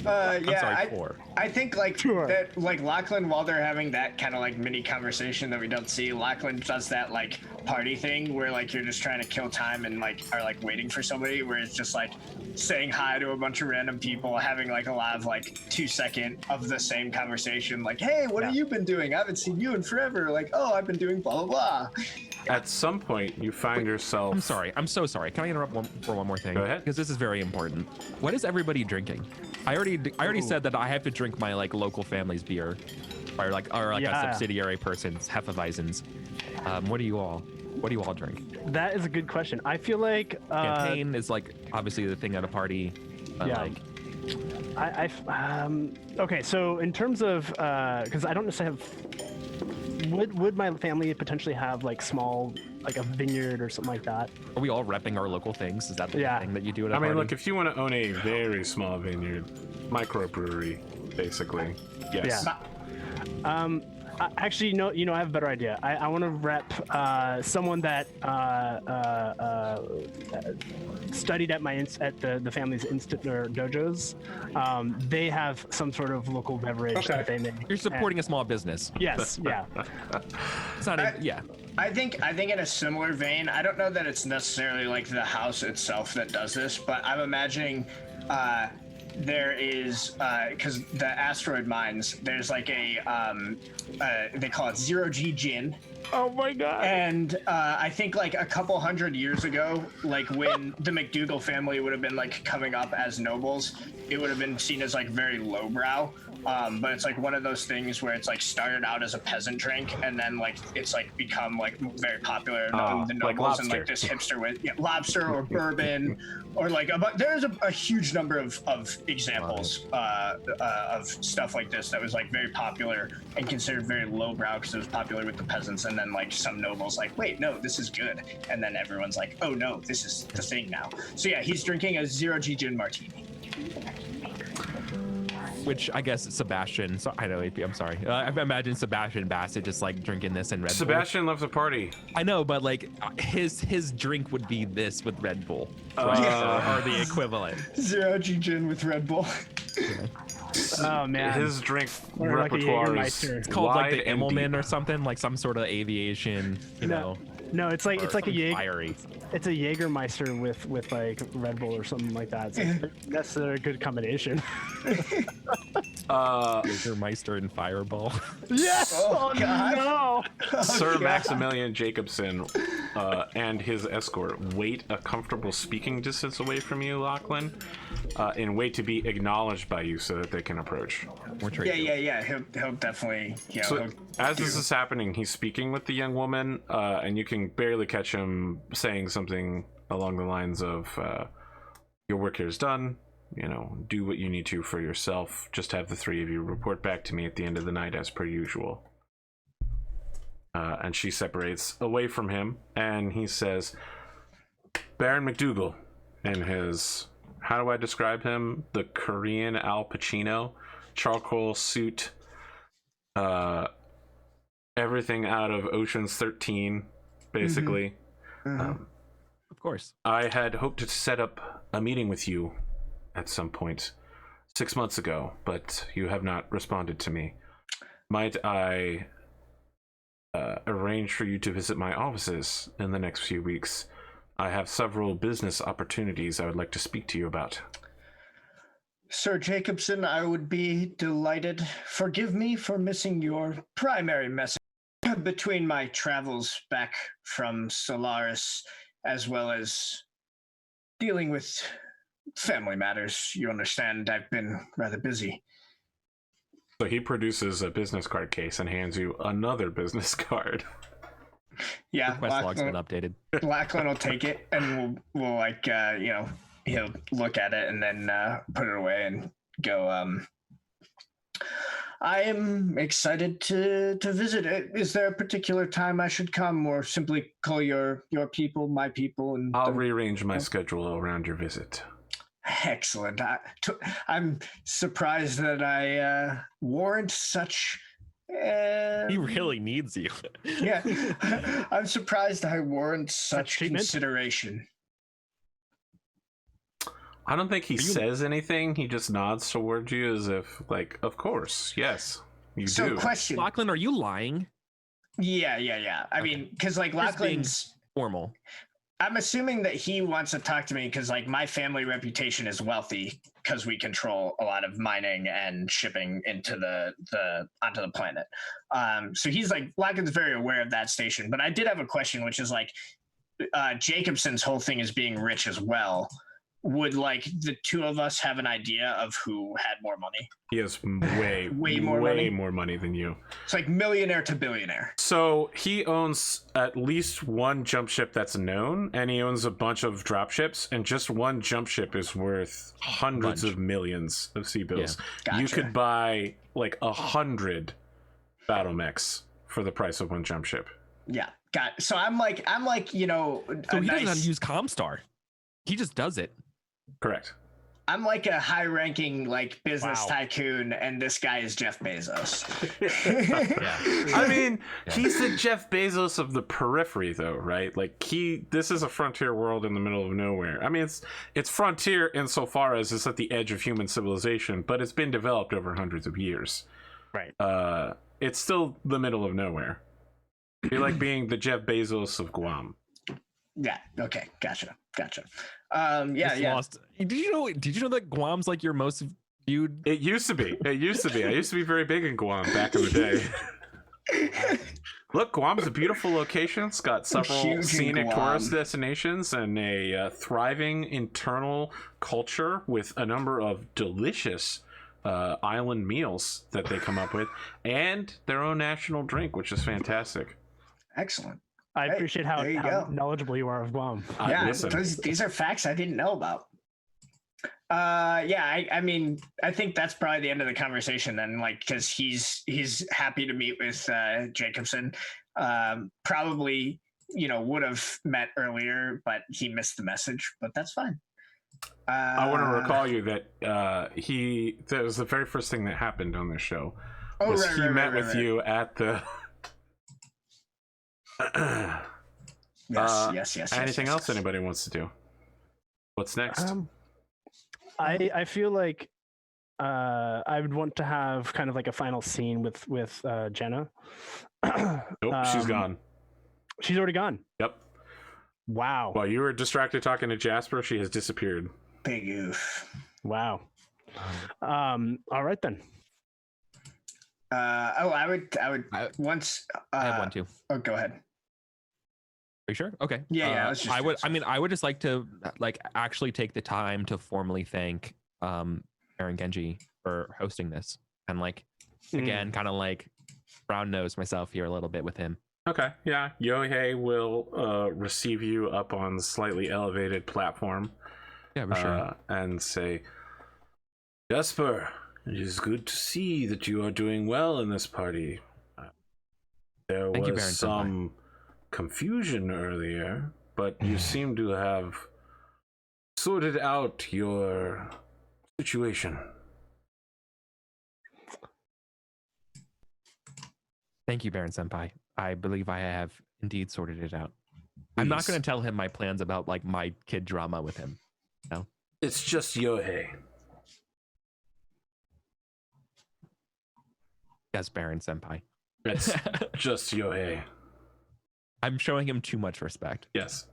Yeah, sorry, four. I think like Sure. that, like Lachlan, while they're having that kind of like mini conversation that we don't see, Lachlan does that like party thing where like you're just trying to kill time and like are like waiting for somebody, where it's just like saying hi to a bunch of random people, having like a lot of like 2-second of the same conversation, like, hey, what have you been doing? I haven't seen you in forever. Like, oh, I've been doing blah blah blah. At some point, you find yourself. I'm sorry. I'm so sorry. Can I interrupt for one more thing? Go ahead. Because this is very important. What is everybody drinking? I already said that I have to drink my like local family's beer, or like a subsidiary person's Hefeweizens. What do you all drink? That is a good question. I feel like Champagne is like obviously the thing at a party. But Yeah. like okay, so in terms of because I don't necessarily have would my family potentially have like small, like a vineyard or something like that? Are we all repping our local things? Is that the thing that you do at a I mean, party? look, if you want to own a very small vineyard, microbrewery, basically, yes. Yeah. Actually, I have a better idea. I want to rep someone that studied at at the family's instant or dojos. They have some sort of local beverage that they make. You're supporting a small business. Yes, yeah. It's not yeah. I think in a similar vein, I don't know that it's necessarily like the house itself that does this, but I'm imagining there is because the asteroid mines, there's like they call it 0G gin. Oh my god. And I think like a couple hundred years ago, like when the McDougal family would have been like coming up as nobles, it would have been seen as like very lowbrow. But it's like one of those things where it's like started out as a peasant drink, and then like it's like become like very popular among the like nobles, and lobster. like this hipster with lobster or bourbon, or like there's a huge number of examples of stuff like this that was like very popular and considered very lowbrow because it was popular with the peasants, and then like some nobles like, wait, no, this is good, and then everyone's like, oh no, this is the thing now. So yeah, he's drinking a 0G gin martini. Which I guess Sebastian. So I know. I'm sorry. I imagine Sebastian Bassett just like drinking this in Red Bull. Sebastian loves a party. I know, but like his drink would be this with Red Bull, right? Or the equivalent. 0G gin with Red Bull. Oh man. His drink Or like a repertoire is Jägermeister. It's called like the wide and Immelman deep. or something, like some sort of aviation, you know. No, it's like a fiery. It's a Jägermeister with like Red Bull or something like that. So that's a good combination. Jägermeister and Fireball. Yes. Oh, God. No. Sir Maximilian Jacobson and his escort wait a comfortable speaking distance away from you, Lachlan, and wait to be acknowledged by you so that they can approach. Yeah. He'll definitely. Yeah. So as this is happening, he's speaking with the young woman, and you can barely catch him saying something along the lines of, "Your work here is done. You know, do what you need to for yourself. Just have the three of you report back to me at the end of the night as per usual." And she separates away from him, and he says, "Baron McDougal," in his, how do I describe him? The Korean Al Pacino, charcoal suit, everything out of Ocean's 13, basically. Of course. I had hoped to set up a meeting with you at some point 6 months ago, but you have not responded to me. Might I arrange for you to visit my offices in the next few weeks? I have several business opportunities I would like to speak to you about. Sir Jacobson, I would be delighted. Forgive me for missing your primary message between my travels back from Solaris, as well as dealing with family matters. You understand, I've been rather busy. So he produces a business card case and hands you another business card. Yeah, Quest log's been updated. Lachlan will take it, and we'll like, he'll look at it and then put it away and go, I am excited to visit it. Is there a particular time I should come, or simply call your people, my people? And I'll rearrange my schedule around your visit. Excellent. I'm surprised that I warrant such. He really needs you. Yeah, I'm surprised I warrant such treatment? consideration. I don't think he says anything. He just nods towards you as if, like, of course, yes, you So, do. question. Lachlan, are you lying? Yeah. I mean, because like Just being Lachlan's. formal. I'm assuming that he wants to talk to me because, like, my family reputation is wealthy because we control a lot of mining and shipping into onto the planet. So he's like, Lachlan's very aware of that station. But I did have a question, which is like, Jacobson's whole thing is being rich as well. Would like the two of us have an idea of who had more money? He has way more money than you. It's like millionaire to billionaire. So he owns at least one jump ship that's known, and he owns a bunch of drop ships, and just one jump ship is worth hundreds of millions of sea bills. Yeah. You Gotcha. could buy like 100 Battlemechs for the price of one jump ship. Yeah, got it. So I'm like, you know, So he doesn't have to use Comstar. He just does it. Correct. I'm like a high-ranking like business Wow. tycoon, and this guy is Jeff Bezos. Yeah. I mean, he's the Jeff Bezos of the periphery, though, right? Like this is a frontier world in the middle of nowhere. I mean, it's frontier insofar as it's at the edge of human civilization, but it's been developed over hundreds of years. Right. It's still the middle of nowhere. It'd be like being the Jeff Bezos of Guam. Yeah. Okay. Gotcha. Just lost. Did you know that Guam's like your most viewed? It used to be. I used to be very big in Guam back in the day. Look, Guam's a beautiful location. It's got several Huge in scenic Guam. tourist destinations and a thriving internal culture with a number of delicious island meals that they come up with, and their own national drink, which is fantastic. Excellent. I Hey, appreciate how there you go. knowledgeable you are of Guam. Yeah, Listen. these are facts I didn't know about. I mean, I think that's probably the end of the conversation then, like, because he's happy to meet with Jacobson. Probably, you know, would have met earlier, but he missed the message. But that's fine. I want to recall you that that was the very first thing that happened on this show. He met with you at the. Yes. Anything else anybody wants to do? What's next? I feel like I would want to have kind of like a final scene with Jenna. Nope, she's gone. She's already gone. Yep. Wow. While you were distracted talking to Jasper, she has disappeared. Big oof. Wow. All right then. I would once. I have one too. Oh, go ahead. Are you sure? Okay. Yeah, let's just I do would. this. I mean, I would just like to actually take the time to formally thank Aaron Genji for hosting this, and again, kind of like brown nose myself here a little bit with him. Okay, yeah. Yohei will receive you up on the slightly elevated platform. Yeah, for sure. And say, Jasper, it is good to see that you are doing well in this party. There Thank you, was Baron some confusion earlier, but you seem to have sorted out your situation. Thank you, Baron Senpai. I believe I have indeed sorted it out. I'm not Please. going to tell him my plans about my kid drama with him. No. It's just Yohei. Yes, Baron Senpai. It's just Yohei. I'm showing him too much respect. Yes.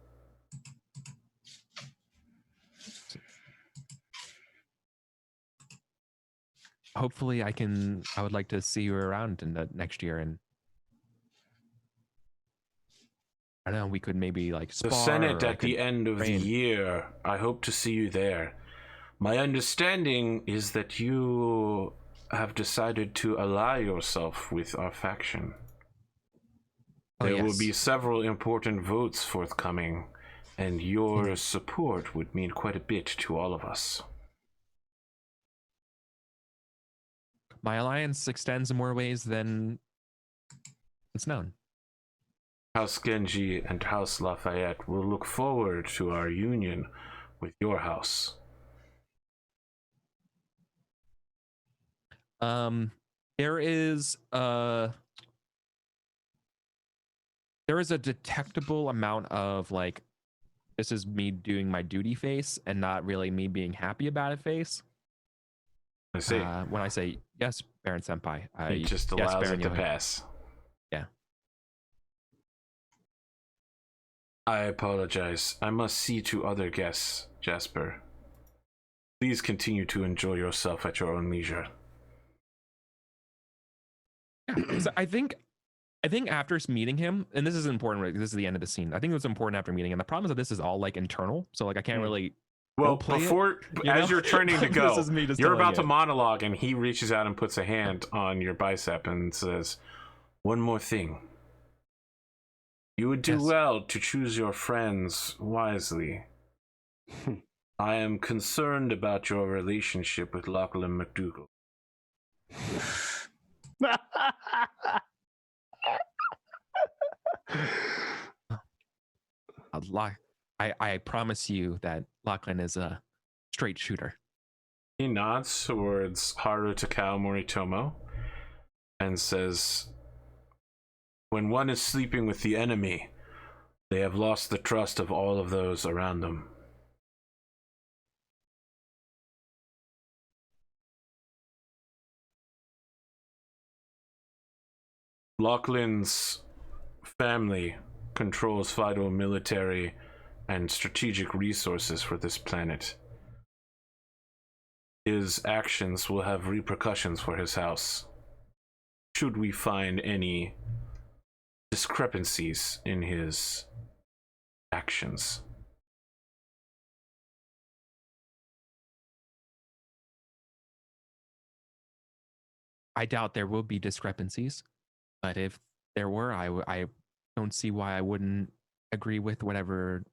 Hopefully I would like to see you around in the next year, and I don't know, we could maybe spar, The Senate or I at the could end of the train. year. I hope to see you there. My understanding is that you have decided to ally yourself with our faction. Oh, There will yes. be several important votes forthcoming, and your support would mean quite a bit to all of us. My alliance extends in more ways than it's known. House Genji and House Lafayette will look forward to our union with your house. There is a detectable amount of this is me doing my duty face and not really me being happy about it face. I see. When I say yes, Baron Senpai, He just yes, allows Baron it to Yohei. pass. Yeah. I apologize. I must see to other guests, Jasper. Please continue to enjoy yourself at your own leisure. Yeah, so I think after meeting him, and this is important, right, this is the end of the scene. I think it was important after meeting him. The problem is that this is all internal, so I can't really. Well, play before, you as know? you're turning to This go, is me just you're telling about to you. monologue, and he reaches out and puts a hand on your bicep and says, "One more thing. You would do Yes. well to choose your friends wisely. I am concerned about your relationship with Lachlan McDougall. I promise you that Lachlan is a straight shooter. He nods towards Haru Takao Moritomo and says, when one is sleeping with the enemy, they have lost the trust of all of those around them. Lachlan's family controls vital military and strategic resources for this planet. His actions will have repercussions for his house, should we find any discrepancies in his actions. I doubt there will be discrepancies, but if there were, I don't see why I wouldn't agree with whatever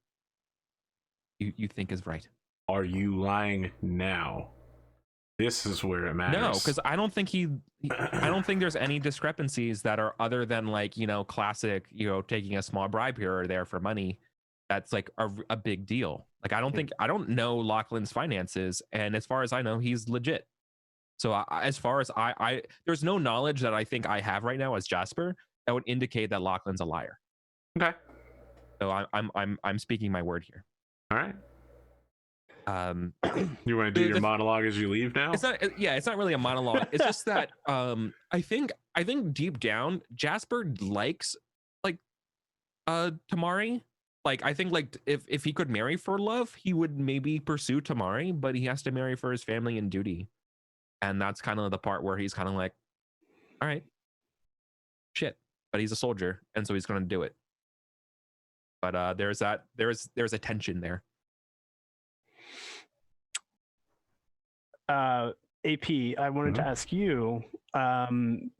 you think is right. Are you lying now? This is where it matters. No, because I don't think I don't think there's any discrepancies that are other than like, classic, taking a small bribe here or there for money. That's like a big deal. Like, I don't know Lachlan's finances. And as far as I know, he's legit. So as far as I there's no knowledge that I think I have right now as Jasper that would indicate that Lachlan's a liar. Okay. So I'm speaking my word here. All right. You want to do your monologue as you leave now? It's not really a monologue. It's just that I think deep down Jasper likes like Tamari. Like, I think like if he could marry for love, he would maybe pursue Tamari, but he has to marry for his family and duty. And that's kind of the part where he's kind of like, all right, shit. But he's a soldier, and so he's going to do it. But there's a tension there. AP, I wanted to ask you,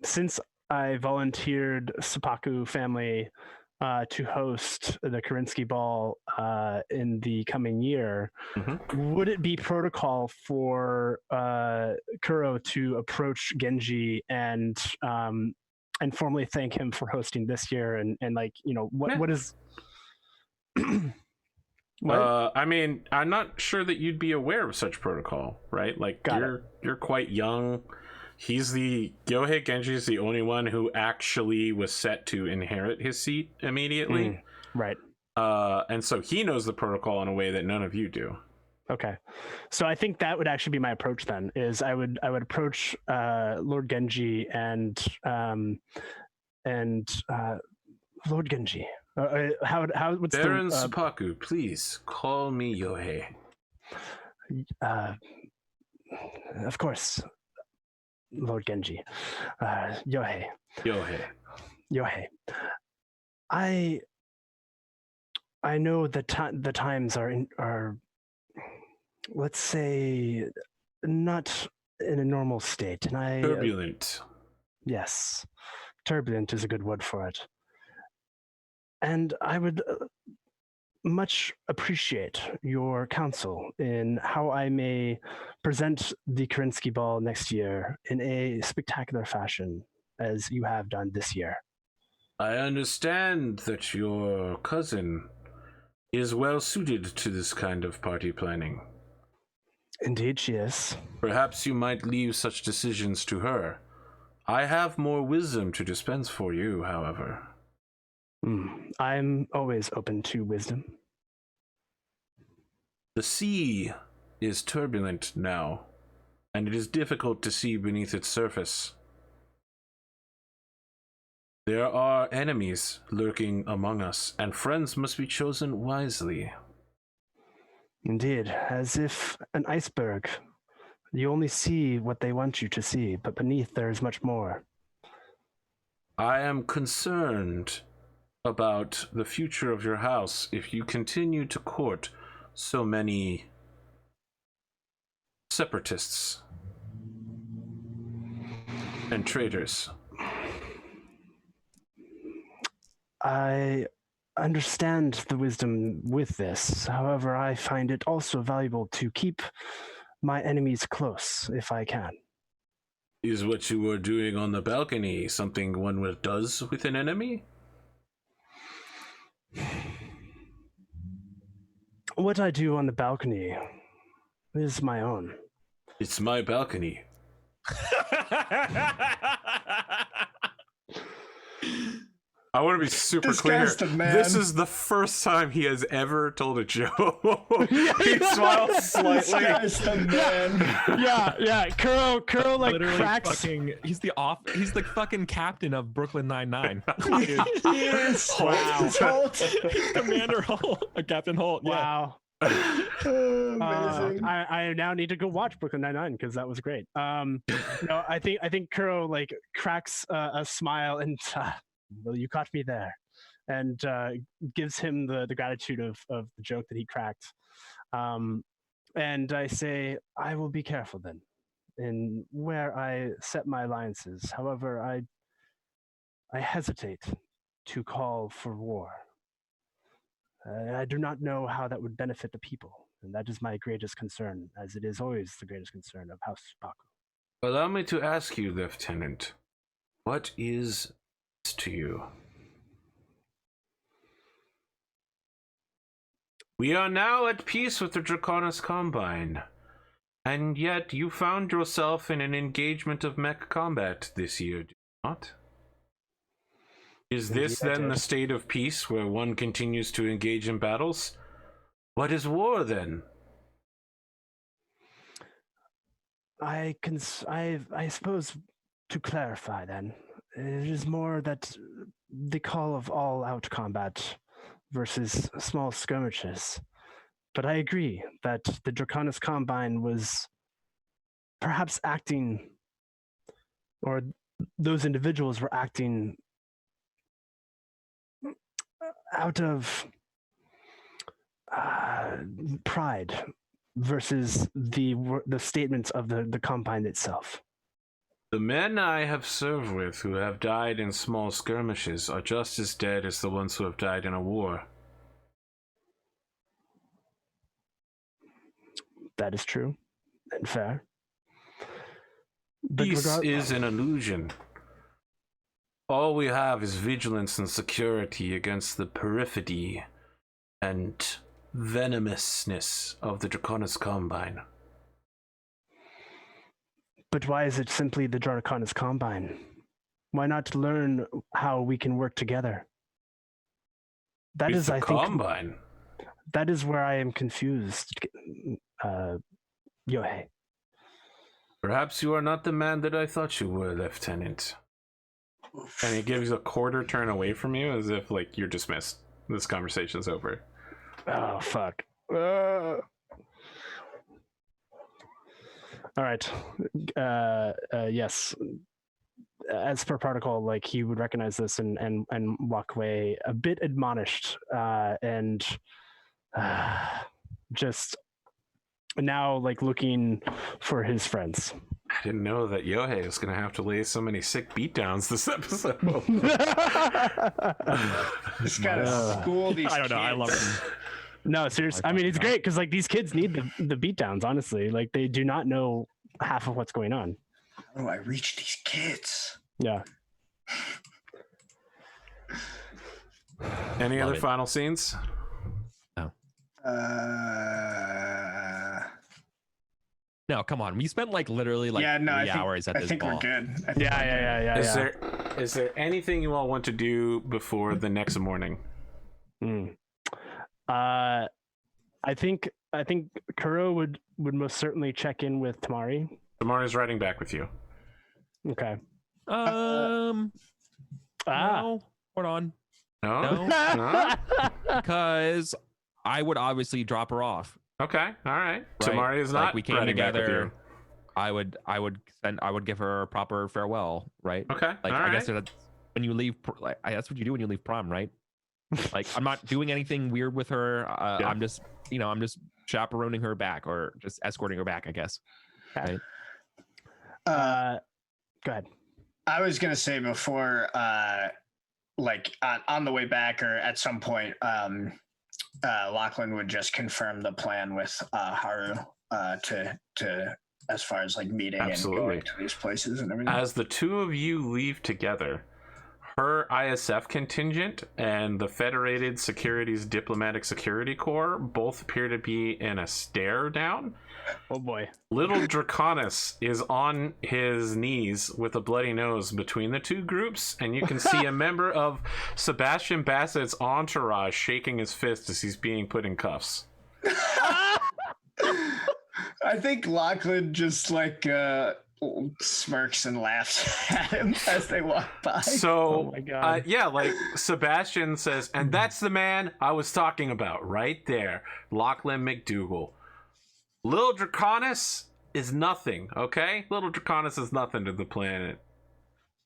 since I volunteered Sapaku family to host the Karinsky Ball in the coming year, would it be protocol for Kuro to approach Genji and formally thank him for hosting this year and like, what is what? I mean, I'm not sure that you'd be aware of such protocol, right? Like, you're quite young. Yohei Genji is the only one who actually was set to inherit his seat immediately. Right. And so he knows the protocol in a way that none of you do. Okay. So I think that would actually be my approach then, is I would approach Lord Genji and Lord Genji. What's Baron Sapaku, please call me Yohei. Of course, Lord Genji. Yohei. I know the times are let's say not in a normal state, and turbulent. Yes, turbulent is a good word for it. And I would much appreciate your counsel in how I may present the Karinsky Ball next year in a spectacular fashion, as you have done this year. I understand that your cousin is well suited to this kind of party planning. Indeed, she is. Perhaps you might leave such decisions to her. I have more wisdom to dispense for you, however. I'm always open to wisdom. The sea is turbulent now, and it is difficult to see beneath its surface. There are enemies lurking among us, and friends must be chosen wisely. Indeed, as if an iceberg. You only see what they want you to see, but beneath there is much more. I am concerned about the future of your house if you continue to court so many separatists and traitors. I understand the wisdom with this. However, I find it also valuable to keep my enemies close if I can. Is what you were doing on the balcony something one does with an enemy? What I do on the balcony is my own. It's my balcony. I want to be super This clear. guy's the man. This is the first time he has ever told a joke. He smiles This slightly. guy's the man. Yeah. Kuro like Literally cracks. he's the fucking captain of Brooklyn Nine-Nine. He is. Wow. It's Holt. Commander Holt, Captain Holt. Yeah. Wow. Amazing. I now need to go watch Brooklyn Nine-Nine because that was great. No, I think Kuro like cracks a smile and well, you caught me there, and gives him the gratitude of the joke that he cracked. And I say, I will be careful then in where I set my alliances. However, I hesitate to call for war. I do not know how that would benefit the people, and that is my greatest concern, as it is always the greatest concern of House Baku. Allow me to ask you, Lieutenant, what is this to you? We are now at peace with the Draconis Combine, and yet you found yourself in an engagement of mech combat this year, do you not? Is this then the state of peace where one continues to engage in battles? What is war then? I suppose to clarify then, it is more that the call of all-out combat versus small skirmishes. But I agree that the Draconis Combine was perhaps acting, or those individuals were acting out of pride versus the statements of the Combine itself. The men I have served with who have died in small skirmishes are just as dead as the ones who have died in a war. That is true and fair. But Peace is an illusion. All we have is vigilance and security against the perfidy and venomousness of the Draconis Combine. But why is it simply the Draconis Combine? Why not learn how we can work together? That With is, the I think, Combine. that is where I am confused, Yohei. Perhaps you are not the man that I thought you were, Lieutenant. And he gives a quarter turn away from you as if, like, you're dismissed. This conversation's over. Oh, fuck. All right. Yes. As per protocol, like, he would recognize this and walk away a bit admonished, and just now, like, looking for his friends. I didn't know that Yohei was going to have to lay so many sick beatdowns this episode. Just gotta school these I don't know. I kids. love him. No, seriously. I mean, it's great because, like, these kids need the beatdowns, honestly. Like, they do not know half of what's going on. How do I reach these kids? Yeah. Any Love other it. final scenes? No, come on. We spent like literally like yeah, no, 3 I think, hours at I this think ball. we're good. I think we're good. Yeah. Is there anything you all want to do before the next morning? I think Kuro would most certainly check in with Tamari. Tamari's riding back with you. Okay. No, hold on. No? No. No? Because I would obviously drop her off. Okay, all right. Right? Tamari is not like we came riding back with together. I would give her a proper farewell, right? you. Okay, Like all I right. guess that's when you leave. Like that's what you do when you leave prom, right? Like I'm not doing anything weird with her. Yeah. I'm just chaperoning her back or just escorting her back, I guess. Right? Go ahead. I was gonna say before, like on the way back or at some point, Lachlan would just confirm the plan with Haru to as far as like meeting Absolutely. and going to these places and everything. As the two of you leave together, her ISF contingent and the Federated Securities Diplomatic Security Corps both appear to be in a stare down. Oh boy. Little Draconis is on his knees with a bloody nose between the two groups, and you can see a member of Sebastian Bassett's entourage shaking his fist as he's being put in cuffs. I think Lachlan just like smirks and laughs at him as they walk by. So, Oh my God. yeah, like Sebastian says, and that's the man I was talking about right there, Lachlan McDougal. Little Draconis is nothing, okay? Little Draconis is nothing to the planet.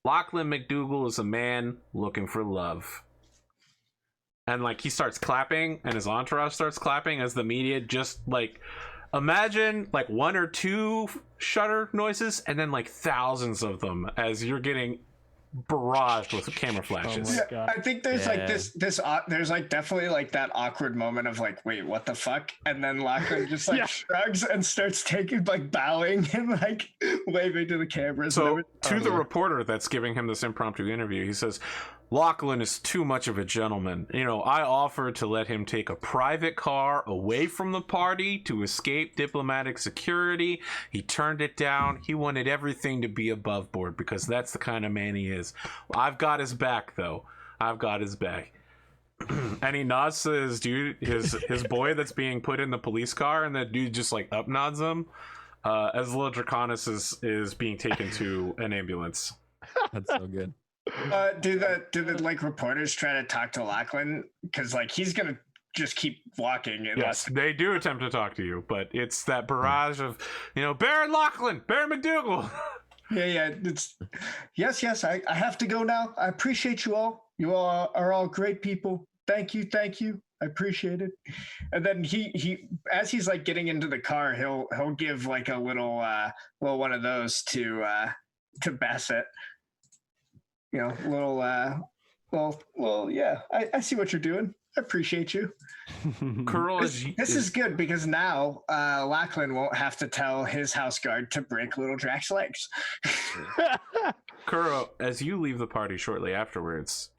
Lachlan McDougal is a man looking for love. And like he starts clapping and his entourage starts clapping as the media just like imagine like one or two shutter noises and then like thousands of them as you're getting barraged with camera flashes. Oh my Yeah, God. I think there's like Yeah. this there's like definitely like that awkward moment of like, wait, what the fuck? And then Lachlan just like Yeah. shrugs and starts taking like bowing and like waving to the cameras. and So everything. to the reporter that's giving him this impromptu interview, he says, Lachlan is too much of a gentleman. You know, I offered to let him take a private car away from the party to escape diplomatic security. He turned it down. He wanted everything to be above board because that's the kind of man he is. I've got his back, though. I've got his back. And he nods to his dude, his boy that's being put in the police car, and the dude just like up nods him as little Draconis is being taken to an ambulance. That's so good. do the like reporters try to talk to Lachlan? Because like he's gonna just keep walking Yes, unless they do attempt to talk to you, but it's that barrage of, you know, Baron Lachlan, Baron McDougal. yeah it's yes I have to go now. I appreciate you all. You all are all great people. Thank you. I appreciate it. And then he as he's like getting into the car, he'll give like a little one of those to Bassett. You know, little well yeah. I see what you're doing. I appreciate you. Curl This is good because now Lachlan won't have to tell his house guard to break Little Drax's legs. Kuro, as you leave the party shortly afterwards,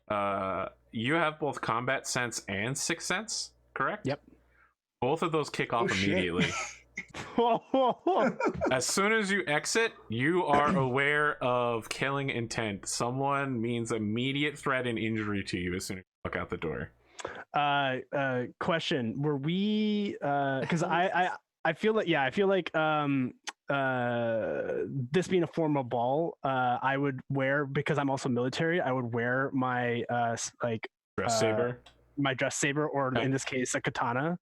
you have both combat sense and sixth sense, correct? Yep. Both of those kick off Oh, shit. immediately. As soon as you exit, you are aware of killing intent. Someone means immediate threat and injury to you as soon as you walk out the door. Question: were we? Because I feel like this being a formal ball, I would wear, because I'm also military. I would wear my Dress saber? my dress saber, or Okay. in this case, a katana.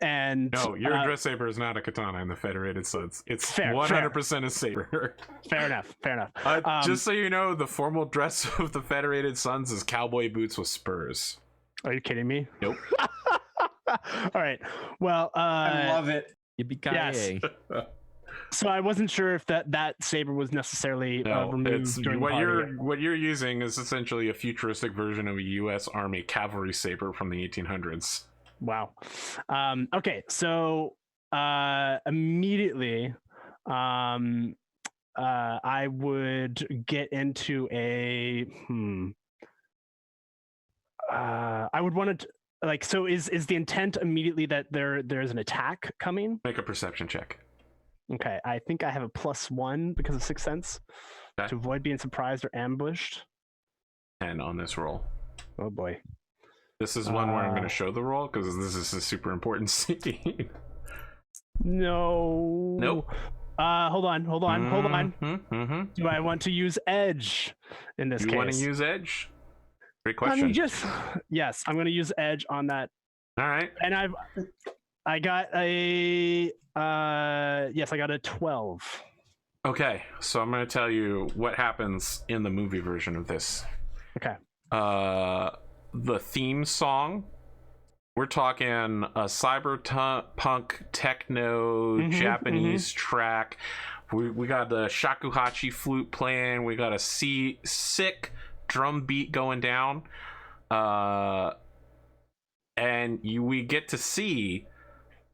And No, your dress saber is not a katana in the Federated Suns. It's Fair, 100% a saber. fair enough. Just so you know, the formal dress of the Federated Suns is cowboy boots with spurs. Are you kidding me? Nope. All right. Well, I love it. Yippee-ki-yay. so I wasn't sure if that saber was necessarily No, removed it's during what the party. you're using is essentially a futuristic version of a U.S. Army cavalry saber from the 1800s. Wow. Okay, so immediately, I would get into a. I would want to like. So is the intent immediately that there's an attack coming? Make a perception check. Okay, I think I have a +1 because of Sixth Sense Okay. to avoid being surprised or ambushed. 10 on this roll. Oh boy. This is one where I'm going to show the roll because this is a super important scene. No. Nope. Hold on. Mm-hmm. Do I want to use edge in this You case? want to use edge? Great I question. mean, yes, I'm going to use edge on that, All right. and I got a I got a 12. Okay, so I'm going to tell you what happens in the movie version of this. Okay. The theme song, we're talking a cyberpunk techno Japanese track. We got the shakuhachi flute playing. We got a sick drum beat going down. And we get to see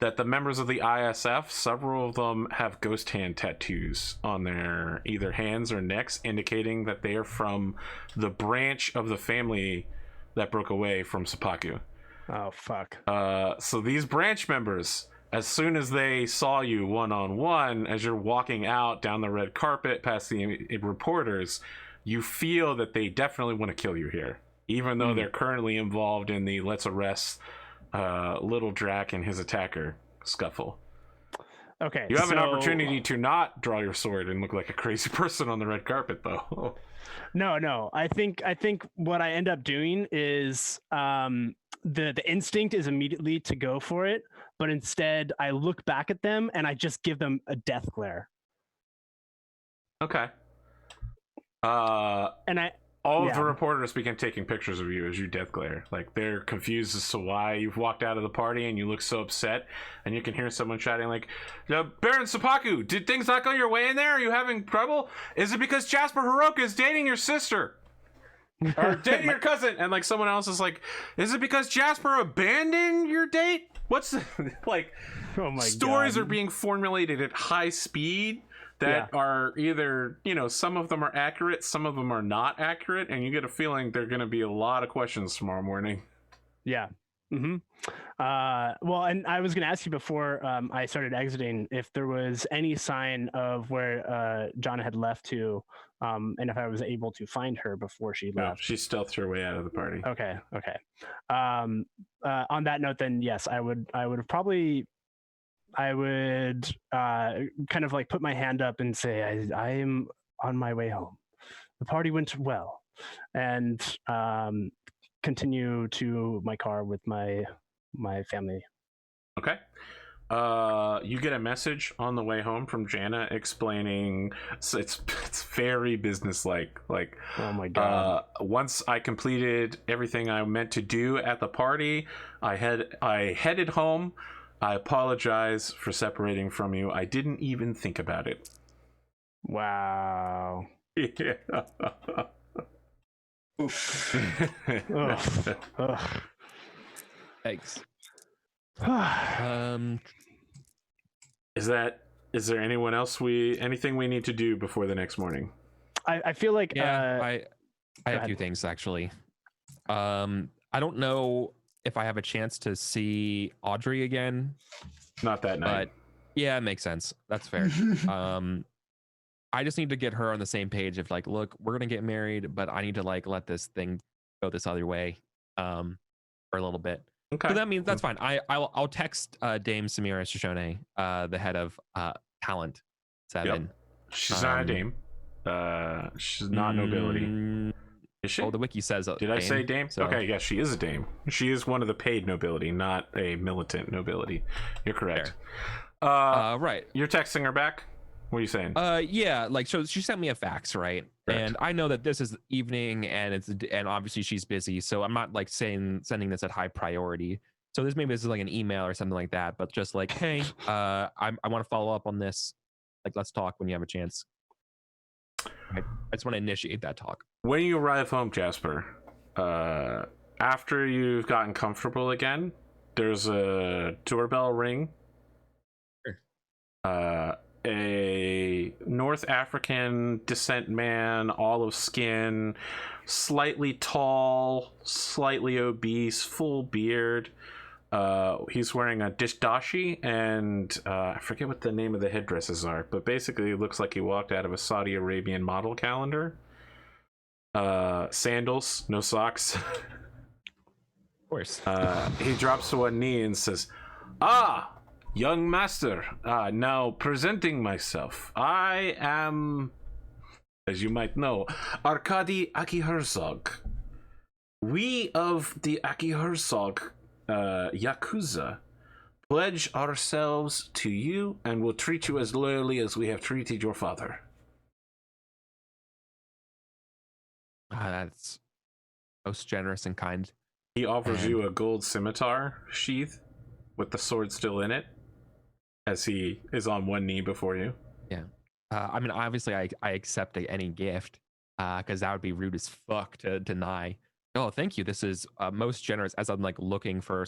that the members of the ISF, several of them have ghost hand tattoos on their either hands or necks, indicating that they are from the branch of the family that broke away from Seppuku. Oh, fuck. So these branch members, as soon as they saw you one-on-one, as you're walking out down the red carpet past the reporters, you feel that they definitely want to kill you here, even though they're currently involved in the let's arrest Little Drac and his attacker scuffle. Okay. You have an opportunity to not draw your sword and look like a crazy person on the red carpet, though. No. I think what I end up doing is the instinct is immediately to go for it, but instead I look back at them and I just give them a death glare. Okay. And all of the reporters begin taking pictures of you as you death glare. Like, they're confused as to why you've walked out of the party and you look so upset. And you can hear someone shouting like, Baron Seppuku, did things not go your way in there? Are you having trouble? Is it because Jasper Hiroka is dating your sister? Or dating your cousin? And like someone else is like, is it because Jasper abandoned your date? What's the, like, oh my stories God. are being formulated at high speed that are either, you know, some of them are accurate, some of them are not accurate, and you get a feeling there are going to be a lot of questions tomorrow morning. Yeah. Well, and I was going to ask you before I started exiting if there was any sign of where Jonna had left to, and if I was able to find her before she left. No, she stealthed her way out of the party. Okay. On that note, then yes, I would kind of like put my hand up and say, I am on my way home. The party went well, and continue to my car with my family. Okay. You get a message on the way home from Jana explaining, so it's very businesslike. Like, oh my God. Once I completed everything I meant to do at the party, I headed home. I apologize for separating from you. I didn't even think about it. Wow. Yeah. Oof. Thanks. Is there anyone else anything we need to do before the next morning? I feel like I have a few things actually. I don't know if I have a chance to see Audrey again. Not that night. But yeah, it makes sense. That's fair. I just need to get her on the same page of like, look, we're gonna get married, but I need to like let this thing go this other way for a little bit. Okay. So that means that's fine. I'll text Dame Samira Shoshone, the head of Talent 7. Yep. She's not a dame. She's not nobility. Is she? Oh, the wiki says Did I say dame? So. Okay, yes, she is a dame. She is one of the paid nobility, not a militant nobility. You're correct. Right. You're texting her back? What are you saying? Yeah, like, so she sent me a fax, right? Correct. And I know that this is evening and obviously she's busy, so I'm not like sending this at high priority. So this is like an email or something like that, but just like, hey, I want to follow up on this. Like, let's talk when you have a chance. I just want to initiate that talk. When you arrive home, Jasper, after you've gotten comfortable again, there's a doorbell ring. Sure. A North African descent man, olive skin, slightly tall, slightly obese, full beard. He's wearing a dishdashi, and I forget what the name of the headdresses are, but basically it looks like he walked out of a Saudi Arabian model calendar. Sandals, no socks. Of course. He drops to one knee and says, young master, now presenting myself. I am, as you might know, Arkady Aki-Herzog. We of the Aki-Herzog Yakuza pledge ourselves to you and will treat you as loyally as we have treated your father. That's most generous and kind. He offers you a gold scimitar sheath with the sword still in it, as he is on one knee before you. Yeah. I mean, obviously, I accept any gift, because that would be rude as fuck to deny. Oh, thank you. This is most generous. As I'm like looking for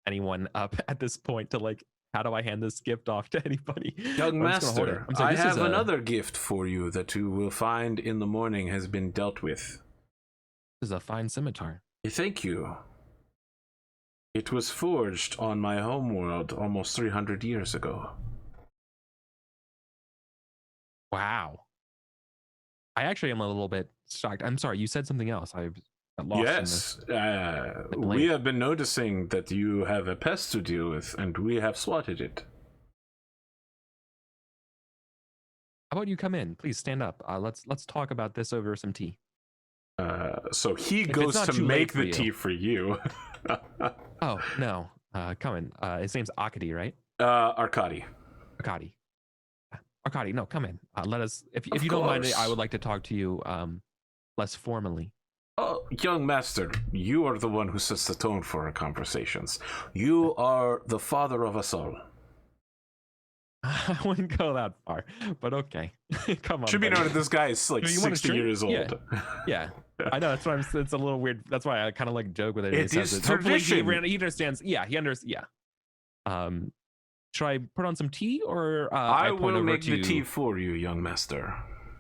anyone up at this point to like how do I hand this gift off to anybody? Young I'm just gonna hold it. master, I'm sorry, I this is have another gift for you that you will find in the morning has been dealt with. This is a fine scimitar. Thank you. It was forged on my homeworld almost 300 years ago. Wow. I actually am a little bit shocked. I'm sorry, you said something else. I got lost Yes, in this. we have been noticing that you have a pest to deal with, and we have swatted it. How about you come in? Please stand up. Let's talk about this over some tea. So he If goes it's not to too make late the for you. tea for you. Oh no, come in. His name's Akadi, right? Arkady. Akadi. Arkady, no, come in. Let us. If Of you don't mind, course. I would like to talk to you less formally. Oh, young master, you are the one who sets the tone for our conversations. You are the father of us all. I wouldn't go that far, but okay. Come on. Should be buddy. noted, this guy is like Do you want a 60 drink? years old. Yeah. I know that's why it's a little weird. That's why I kind of like joke with it. It is tradition. He understands. Yeah, he understands. Yeah. Should I put on some tea or I point will over make to the tea for you, young master.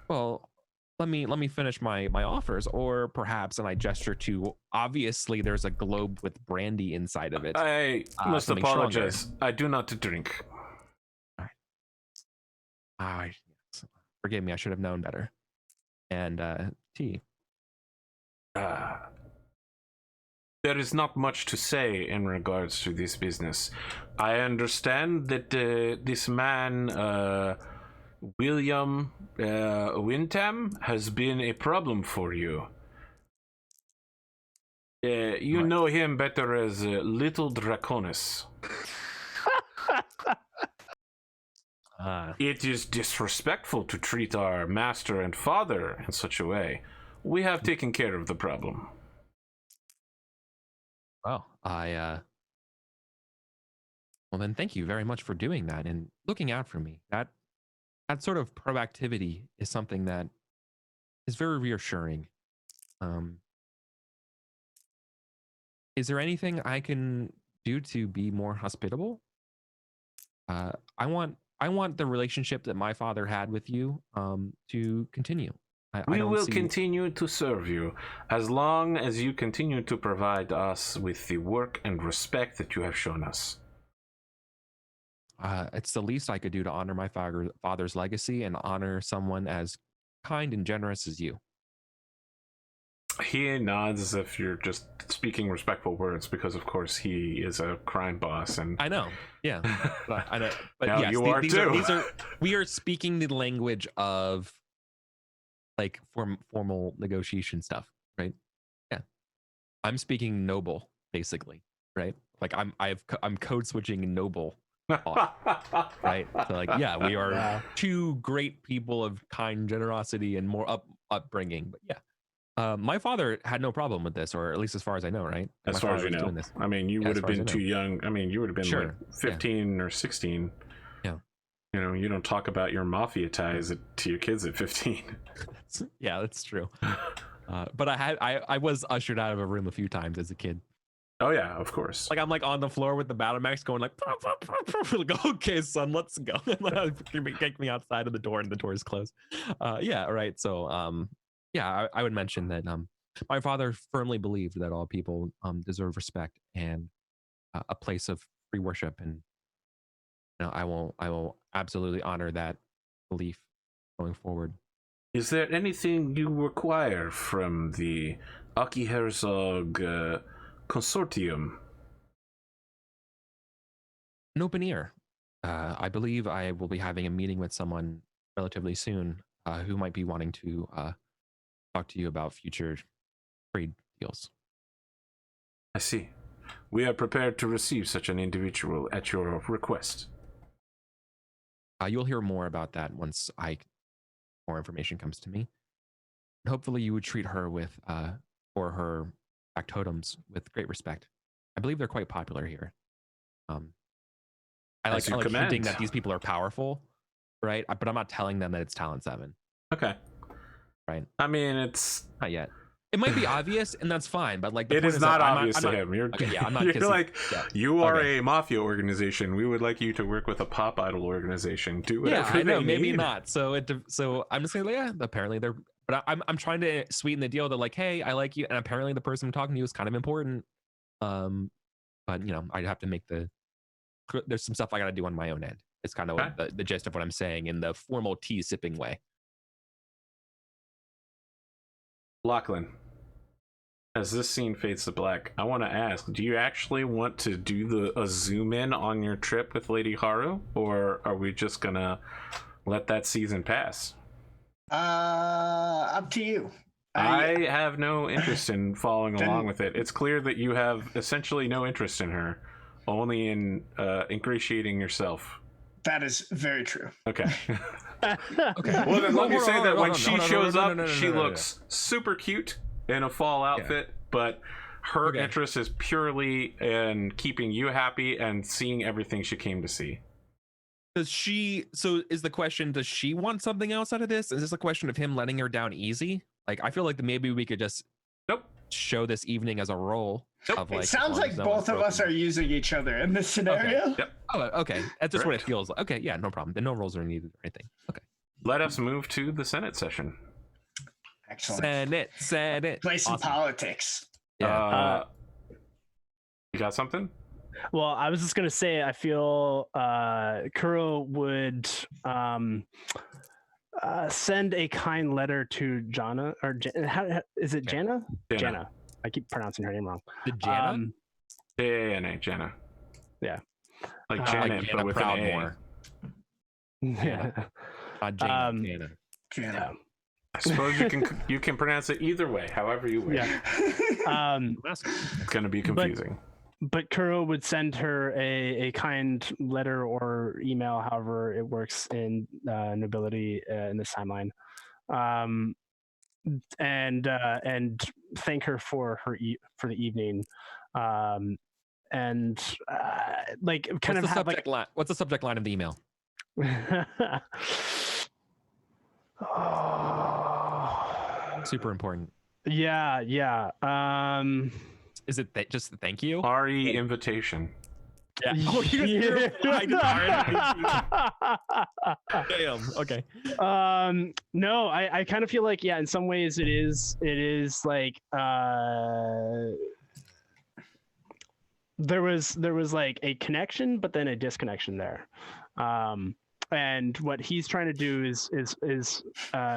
Well, let me finish my offers, or perhaps, and I gesture to, obviously there's a globe with brandy inside of it. I must something apologize. I do not drink. Forgive me, I should have known better. And tea. There is not much to say in regards to this business. I understand that this man, William Windham, has been a problem for you. You know him better as Little Draconis. It is disrespectful to treat our master and father in such a way. We have taken care of the problem. Well, well then thank you very much for doing that and looking out for me. That sort of proactivity is something that is very reassuring. Is there anything I can do to be more hospitable? I want the relationship that my father had with you to continue. We will continue to serve you as long as you continue to provide us with the work and respect that you have shown us. It's the least I could do to honor my father's legacy and honor someone as kind and generous as you. He nods as if you're just speaking respectful words because, of course, he is a crime boss. And I know, yeah, I know. But now yes, you are too. We are speaking the language of like formal negotiation stuff, right? Yeah, I'm speaking noble, basically, right? Like I'm code switching noble. Right, so like, yeah, we are two great people of kind generosity and more upbringing, but yeah, my father had no problem with this, or at least as far as I know, right? As far as you know. I mean, you would have been too young. I mean, you would have been like 15 or 16. Yeah, you know, you don't talk about your mafia ties to your kids at 15. Yeah, that's true. But I was ushered out of a room a few times as a kid. Oh yeah, of course. Like I'm like on the floor with the Battlemechs going like, like, okay, son, let's go. Kick me outside of the door, and the door is closed. Yeah, right. So yeah, I would mention that my father firmly believed that all people deserve respect and a place of free worship, and you know, I will absolutely honor that belief going forward. Is there anything you require from the Aki Herzog consortium? An open ear. I believe I will be having a meeting with someone relatively soon who might be wanting to talk to you about future trade deals. I see. We are prepared to receive such an individual at your request. You'll hear more about that once more information comes to me. And hopefully you would treat her with or her factotums with great respect. I believe they're quite popular here. I like hinting that these people are powerful, right? But I'm not telling them that it's Talent 7. Okay. Right. I mean, it's not yet. It might be obvious, and that's fine. But like, the It point is not that obvious I'm to not- him. You're, okay, yeah, I'm not you're kissing. like, Yeah. you are Okay. a mafia organization. We would like you to work with a pop idol organization. Do Yeah, whatever I know. they Maybe need. not. So I'm just saying, like, yeah. Apparently they're. But I'm trying to sweeten the deal. That like, hey, I like you, and apparently the person I'm talking to is kind of important. But you know, I'd have to make there's some stuff I got to do on my own end. It's kind of Okay. the gist of what I'm saying in the formal tea sipping way. Lachlan, as this scene fades to black, I want to ask: do you actually want to do a zoom in on your trip with Lady Haru, or are we just gonna let that season pass? Up to you. I have no interest in following along with it. It's clear that you have essentially no interest in her, only in ingratiating yourself. That is very true. Okay. Okay. Well, then let me say that when she shows up, no, she looks super cute in a fall outfit, but her interest is purely in keeping you happy and seeing everything she came to see. Does she? So is the question? Does she want something else out of this? Is this a question of him letting her down easy? Like, I feel like maybe we could just show this evening as a role. Of, like, It sounds like both of us are using each other in this scenario. Okay. Yep. Oh, okay. That's just what it feels like. Okay, yeah, no problem. Then no roles are needed or anything. Okay. Let us move to the Senate session. Excellent. Senate. Play some Awesome. politics. Yeah. You got something? Well, I was just gonna say, I feel Kuro would send a kind letter to Jana, or how is it Jana? Jana. I keep pronouncing her name wrong. The Jana? J-A-N-A, Jana. Yeah. Like Janet, but with an A. Proudmore. Yeah. Not Jana. Yeah. I suppose you can pronounce it either way, however you wish. Yeah. It's going to be confusing. But Kuro would send her a kind letter or email, however it works in nobility in this timeline, and thank her for for the evening, and like kind What's of the have subject line? What's the subject line of the email? Super important. Yeah. Is it just thank you? RE invitation. Yeah. Oh, you're Damn. Okay. No, I kind of feel like, yeah, in some ways it is like there was like a connection, but then a disconnection there. And what he's trying to do is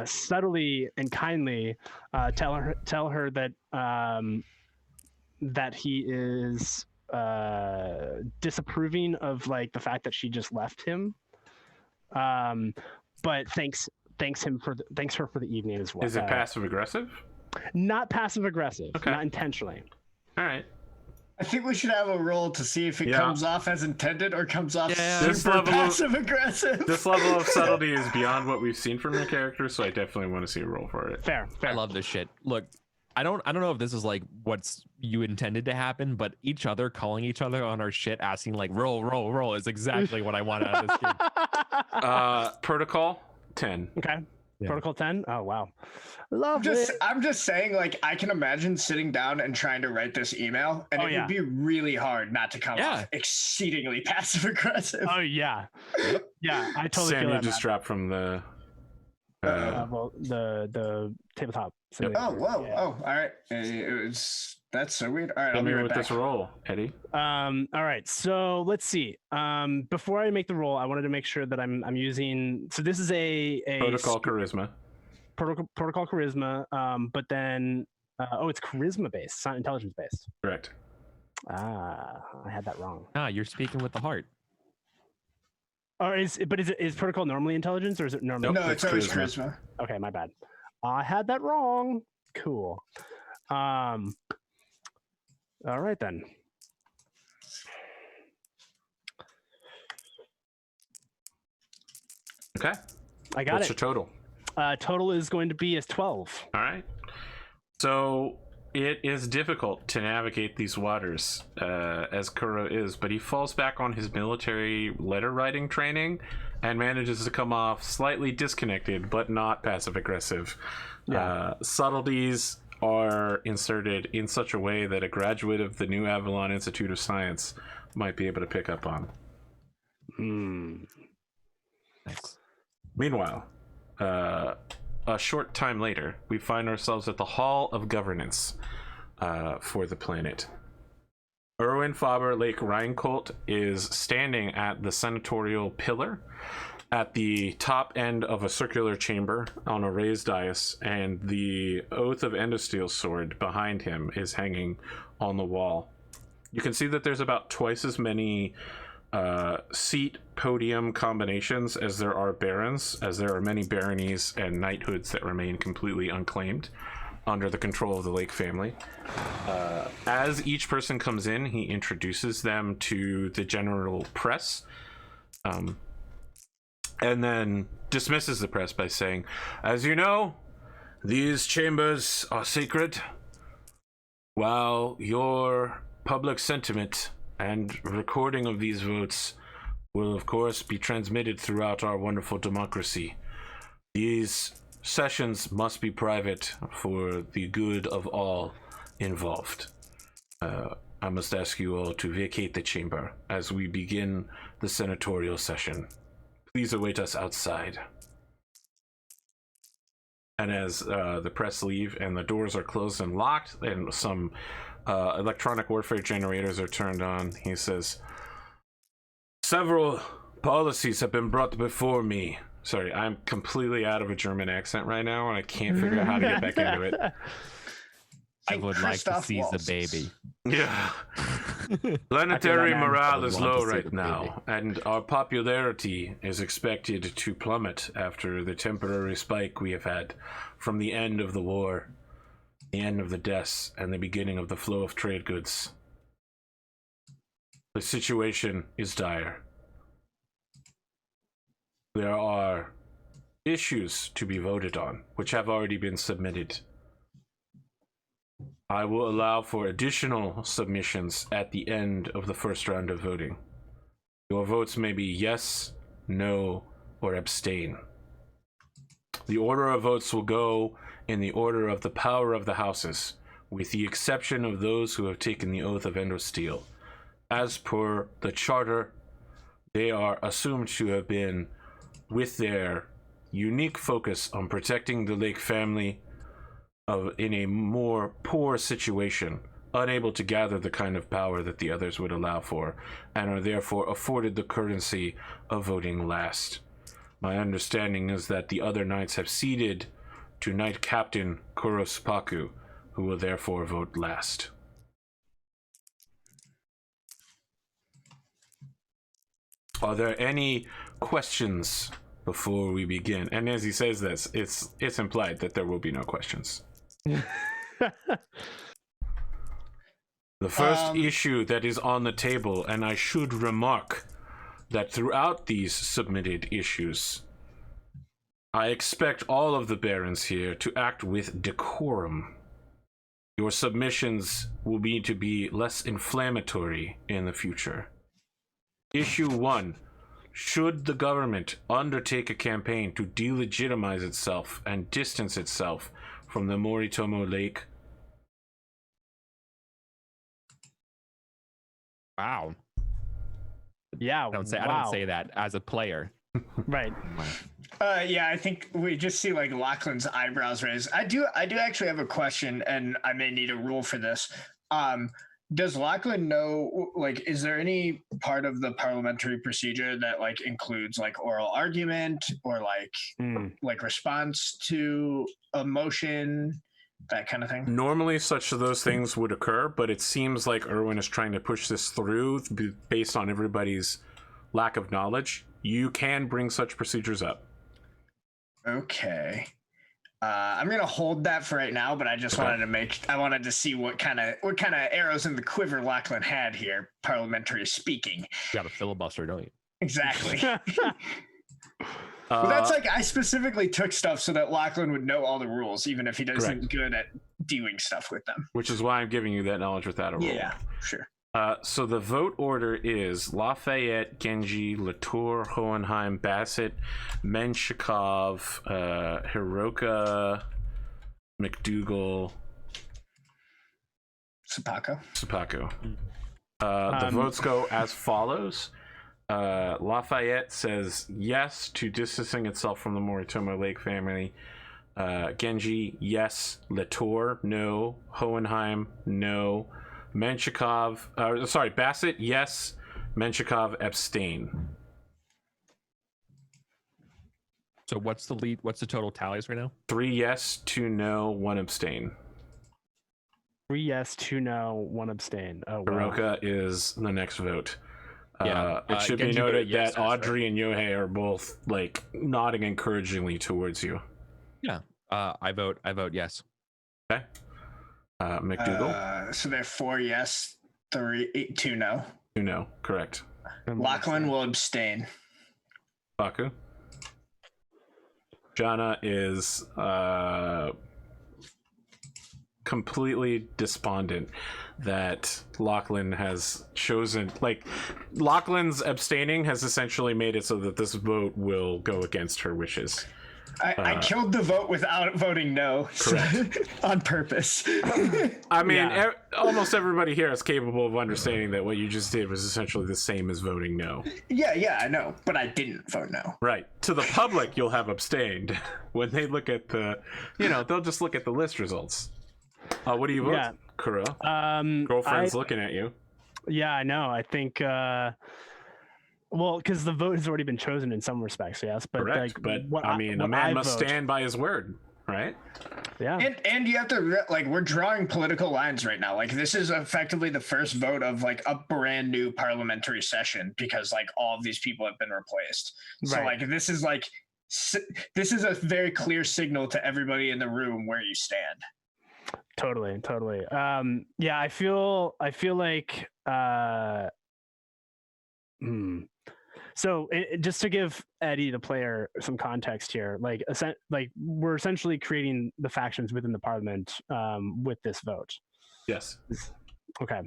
subtly and kindly tell her that that he is disapproving of like the fact that she just left him, but thanks her for the evening as well. Is it passive aggressive? Not passive aggressive. Okay. Not intentionally. All right. I think we should have a roll to see if it comes off as intended or comes off super passive aggressive. This level of subtlety is beyond what we've seen from your character, so I definitely want to see a roll for it. Fair. I love this shit. Look, I don't know if this is like what's you intended to happen, but each other calling each other on our shit, asking like roll is exactly what I want out of this game. Protocol 10. Okay. Yeah. Protocol 10. Oh wow. Love it. I'm just saying, like, I can imagine sitting down and trying to write this email, and it would be really hard not to come off exceedingly passive aggressive. Oh yeah. Yeah, I totally Sam, feel you that. just dropped from the Well, the tabletop. So Oh, whoa. Oh, all right. That's so weird. All right, I'll be right with back. this roll, Eddie. all right, so let's see. Before I make the roll, I wanted to make sure that I'm using. So this is a Protocol charisma. protocol charisma. But then it's charisma based. It's not intelligence based. Correct. I had that wrong. You're speaking with the heart. Or is protocol normally intelligence, or is it normally? No, it's always charisma. Okay, my bad. I had that wrong. Cool. All right then. Okay. I got What's it. your total? Total is going to be 12. All right. So it is difficult to navigate these waters, as Kuro is, but he falls back on his military letter writing training and manages to come off slightly disconnected, but not passive aggressive. Yeah. Subtleties are inserted in such a way that a graduate of the New Avalon Institute of Science might be able to pick up on. Nice. Meanwhile, a short time later, we find ourselves at the Hall of Governance for the planet. Erwin Faber Lake Reincolt is standing at the senatorial pillar at the top end of a circular chamber on a raised dais, and the Oath of Endosteel sword behind him is hanging on the wall. You can see that there's about twice as many seat podium combinations as there are barons, as there are many baronies and knighthoods that remain completely unclaimed under the control of the Lake family. As each person comes in, he introduces them to the general press, and then dismisses the press by saying, "As you know, these chambers are secret. While your public sentiment and recording of these votes will of course be transmitted throughout our wonderful democracy, these sessions must be private for the good of all involved. I must ask you all to vacate the chamber as we begin the senatorial session. Please await us outside." And as the press leave and the doors are closed and locked and some electronic warfare generators are turned on, he says, "Several policies have been brought before me." Sorry, I'm completely out of a German accent right now, and I can't figure out how to get back into it. I would like to seize the baby. Yeah. Planetary morale is want to low see right the now, and our popularity is expected to plummet after the temporary spike we have had from the end of the war, the end of the deaths, and the beginning of the flow of trade goods. The situation is dire. There are issues to be voted on, which have already been submitted. I will allow for additional submissions at the end of the first round of voting. Your votes may be yes, no, or abstain. The order of votes will go in the order of the power of the houses, with the exception of those who have taken the Oath of Endosteel. As per the charter, they are assumed to have been, with their unique focus on protecting the Lake family in a more poor situation, unable to gather the kind of power that the others would allow for, and are therefore afforded the courtesy of voting last. My understanding is that the other knights have ceded to Knight Captain Kurospaku, who will therefore vote last. Are there any questions before we begin? And as he says this, it's implied that there will be no questions. The first issue that is on the table, and I should remark that throughout these submitted issues, I expect all of the barons here to act with decorum. Your submissions will need to be less inflammatory in the future. Issue 1. Should the government undertake a campaign to delegitimize itself and distance itself from the Moritomo Lake? Wow. Yeah, I don't say that as a player. Right. Yeah, I think we just see like Lachlan's eyebrows raised. I do actually have a question, and I may need a rule for this. Does Lachlan know, like, is there any part of the parliamentary procedure that like includes like oral argument or like response to a motion, that kind of thing? Normally such of those things would occur, but it seems like Erwin is trying to push this through based on everybody's lack of knowledge. You can bring such procedures up. Okay. I'm gonna hold that for right now, but I just wanted to see what kind of arrows in the quiver Lachlan had here, parliamentary speaking. You got a filibuster, don't you? Exactly. Well, that's like, I specifically took stuff so that Lachlan would know all the rules, even if he doesn't good at doing stuff with them. Which is why I'm giving you that knowledge without a rule. Yeah, sure. So the vote order is Lafayette, Genji, Latour, Hohenheim, Bassett, Menshikov, Hiroka, McDougal, Supako. The votes go as follows. Lafayette says yes to distancing itself from the Moritomo Lake family. Genji, yes. Latour, no. Hohenheim, no. Bassett, yes. Menshikov, abstain. So what's the lead? What's the total tallies right now? 3 yes, 2 no, 1 abstain. 3 yes, 2 no, 1 abstain. Oh, wow. Baroka is the next vote. It should be Genji noted voted yes, that Audrey and Yohei are both like nodding encouragingly towards you. Yeah. I vote yes. Okay. McDougal? So they're 4 yes, 2 no. 2 no, correct. Lachlan will abstain. Baku? Jana is completely despondent that Lachlan has chosen, like, Lachlan's abstaining has essentially made it so that this vote will go against her wishes. I killed the vote without voting no. Correct. On purpose. I mean, almost everybody here is capable of understanding that what you just did was essentially the same as voting no. Yeah, I know, but I didn't vote no. Right. To the public, you'll have abstained. When they look at the, they'll just look at the list results. What do you vote, Kuro? Girlfriend's looking at you. Yeah, I know. I think, well, because the vote has already been chosen in some respects, yes. But correct. A man must stand by his word, right? Yeah. And you have to, like, we're drawing political lines right now. Like, this is effectively the first vote of, like, a brand new parliamentary session because, like, all of these people have been replaced. So, Right. like, this is a very clear signal to everybody in the room where you stand. Totally. Yeah, I feel like So just to give Eddie, the player, some context here, like we're essentially creating the factions within the parliament with this vote. Yes. Okay.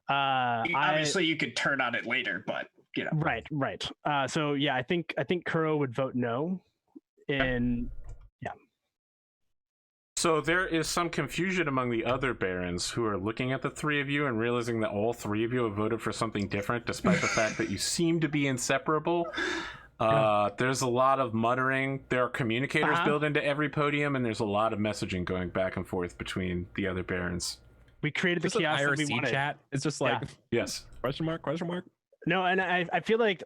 Obviously, you could turn on it later, but Right. So yeah, I think Kuro would vote no. So there is some confusion among the other barons who are looking at the three of you and realizing that all three of you have voted for something different, despite the fact that you seem to be inseparable. There's a lot of muttering. There are communicators built into every podium, and there's a lot of messaging going back and forth between the other barons. We created the chaos that we wanted. Chat. It's just like yes. Question mark. No, and I feel like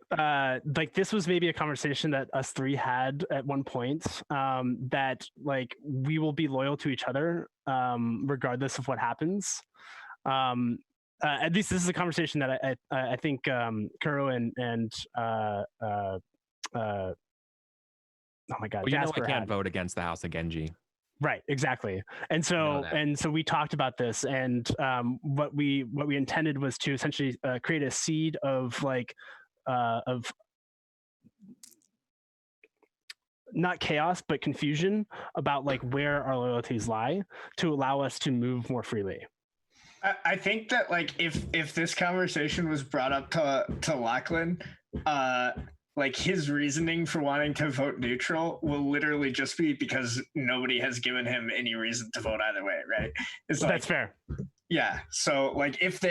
this was maybe a conversation that us three had at one point, that like we will be loyal to each other regardless of what happens. At least this is a conversation that I think Kuro and oh my god, well, Jasper I can't had. vote against the House of Genji. Right, exactly. And so we talked about this, and what we intended was to essentially create a seed of of not chaos but confusion about like where our loyalties lie to allow us to move more freely. I think that like if this conversation was brought up to Lachlan, like his reasoning for wanting to vote neutral will literally just be because nobody has given him any reason to vote either way, right? It's like, that's fair. Yeah. So like if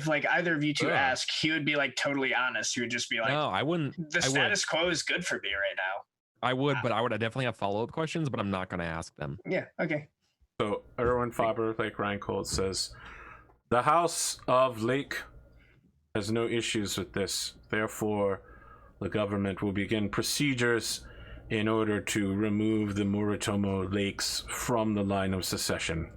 like either of you two ask, he would be like totally honest. He would just be like, no, I wouldn't. The status quo is good for me right now. I would, but I would definitely have follow-up questions, but I'm not going to ask them. Yeah. Okay. So Erwin Faber, like Ryan Colt says, the House of Lake has no issues with this. Therefore, the government will begin procedures in order to remove the Moritomo Lakes from the line of succession.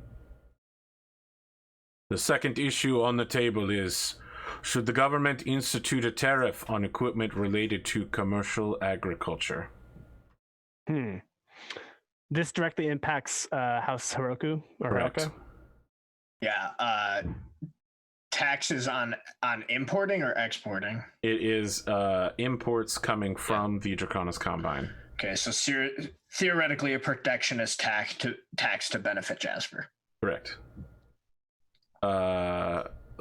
The second issue on the table is, should the government institute a tariff on equipment related to commercial agriculture? This directly impacts House Heroku or Correct. Heroku? Yeah. Taxes on importing or exporting? It is imports coming from the Draconis Combine. Okay, so theoretically a protectionist tax to benefit Jasper. Correct.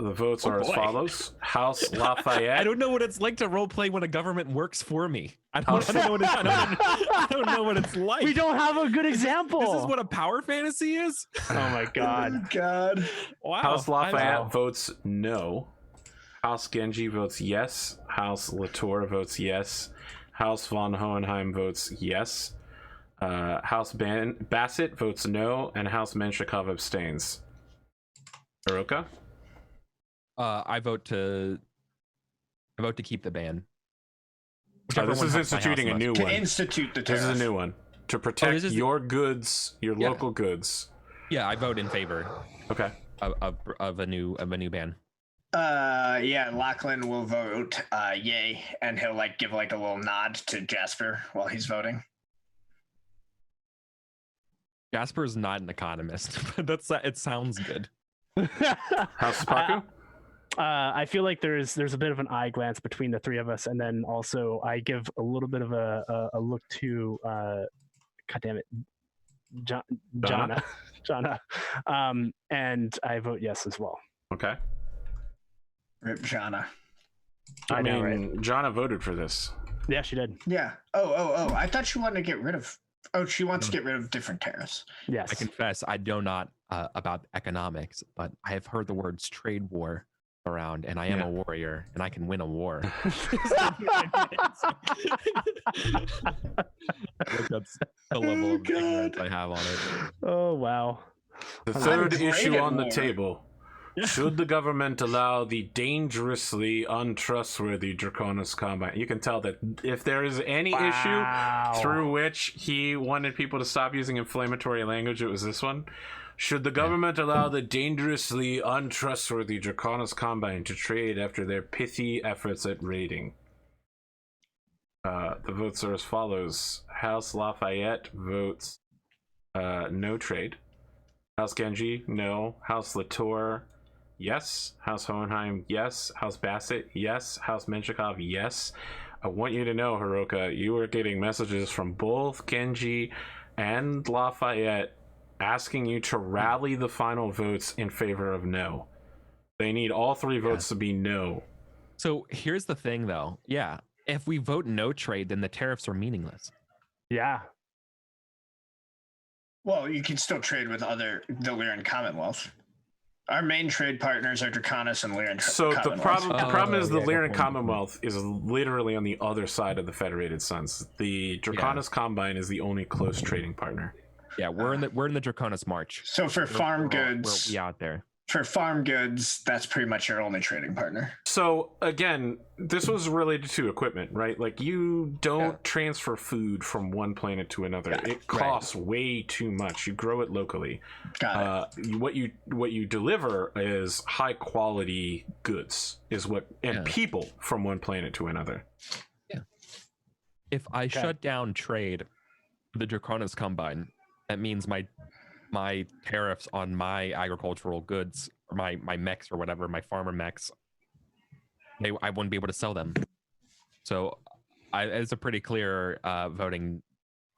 The votes are as follows: House Lafayette. I don't know what it's like to roleplay when a government works for me. I don't know what I don't know what it's like. We don't have a good example. This is what a power fantasy is. Oh my god. Oh God. Wow. House Lafayette Wow. votes no. House Genji votes yes. House Latour votes yes. House von Hohenheim votes yes. House Bassett votes no, and House Menshikov abstains. Hiroka? I vote to keep the ban. This is instituting a new To one. institute the This tariff. is a new one to protect this is- your goods, your Yeah. local goods. Yeah, I vote in favor Okay. of a new ban. Yeah, Lachlan will vote yay, and he'll like give like a little nod to Jasper while he's voting. Jasper's not an economist, but it sounds good. House Spaku? I feel like there's a bit of an eye glance between the three of us, and then also I give a little bit of a look to God damn it, Jana, and I vote yes as well. Okay. Rip Jana. I know, mean, Jana voted for this. Yeah, she did. Yeah. Oh. I thought she wanted to get rid of. Oh, she wants to get rid of different tariffs. Yes. I confess I know not about economics, but I have heard the words trade war around, and I am a warrior, and I can win a war. That's the level of ignorance I have on it. Oh wow. The I'm third great issue at on the war. table. Should the government allow the dangerously untrustworthy Draconis Combine? You can tell that if there is any Wow. issue through which he wanted people to stop using inflammatory language, it was this one. Should the government allow the dangerously untrustworthy Draconis Combine to trade after their pithy efforts at raiding? The votes are as follows. House Lafayette votes no trade. House Genji, no. House Latour, yes. House Hohenheim, yes. House Bassett, yes. House Menshikov, yes. I want you to know, Hiroka, you are getting messages from both Genji and Lafayette asking you to rally the final votes in favor of no. They need all three votes to be no. So here's the thing, though. Yeah, if we vote no trade, then the tariffs are meaningless. Yeah. Well, you can still trade with the Lyran Commonwealth. Our main trade partners are Draconis and Lyran So the Commonwealth. problem is the yeah, good Lyran point. Commonwealth is literally on the other side of the Federated Suns. The Draconis Combine is the only close trading partner. Yeah, we're in the Draconis March. So for farm goods, We're out there. for farm goods, that's pretty much your only trading partner. So again, this was related to equipment, right? Like you don't transfer food from one planet to another. It costs way too much. You grow it locally. Got it. What you deliver is high quality goods, and people from one planet to another. If I shut down trade, the Draconis Combine, that means my tariffs on my agricultural goods, or my mechs or whatever, my farmer mechs, I wouldn't be able to sell them. So it's a pretty clear voting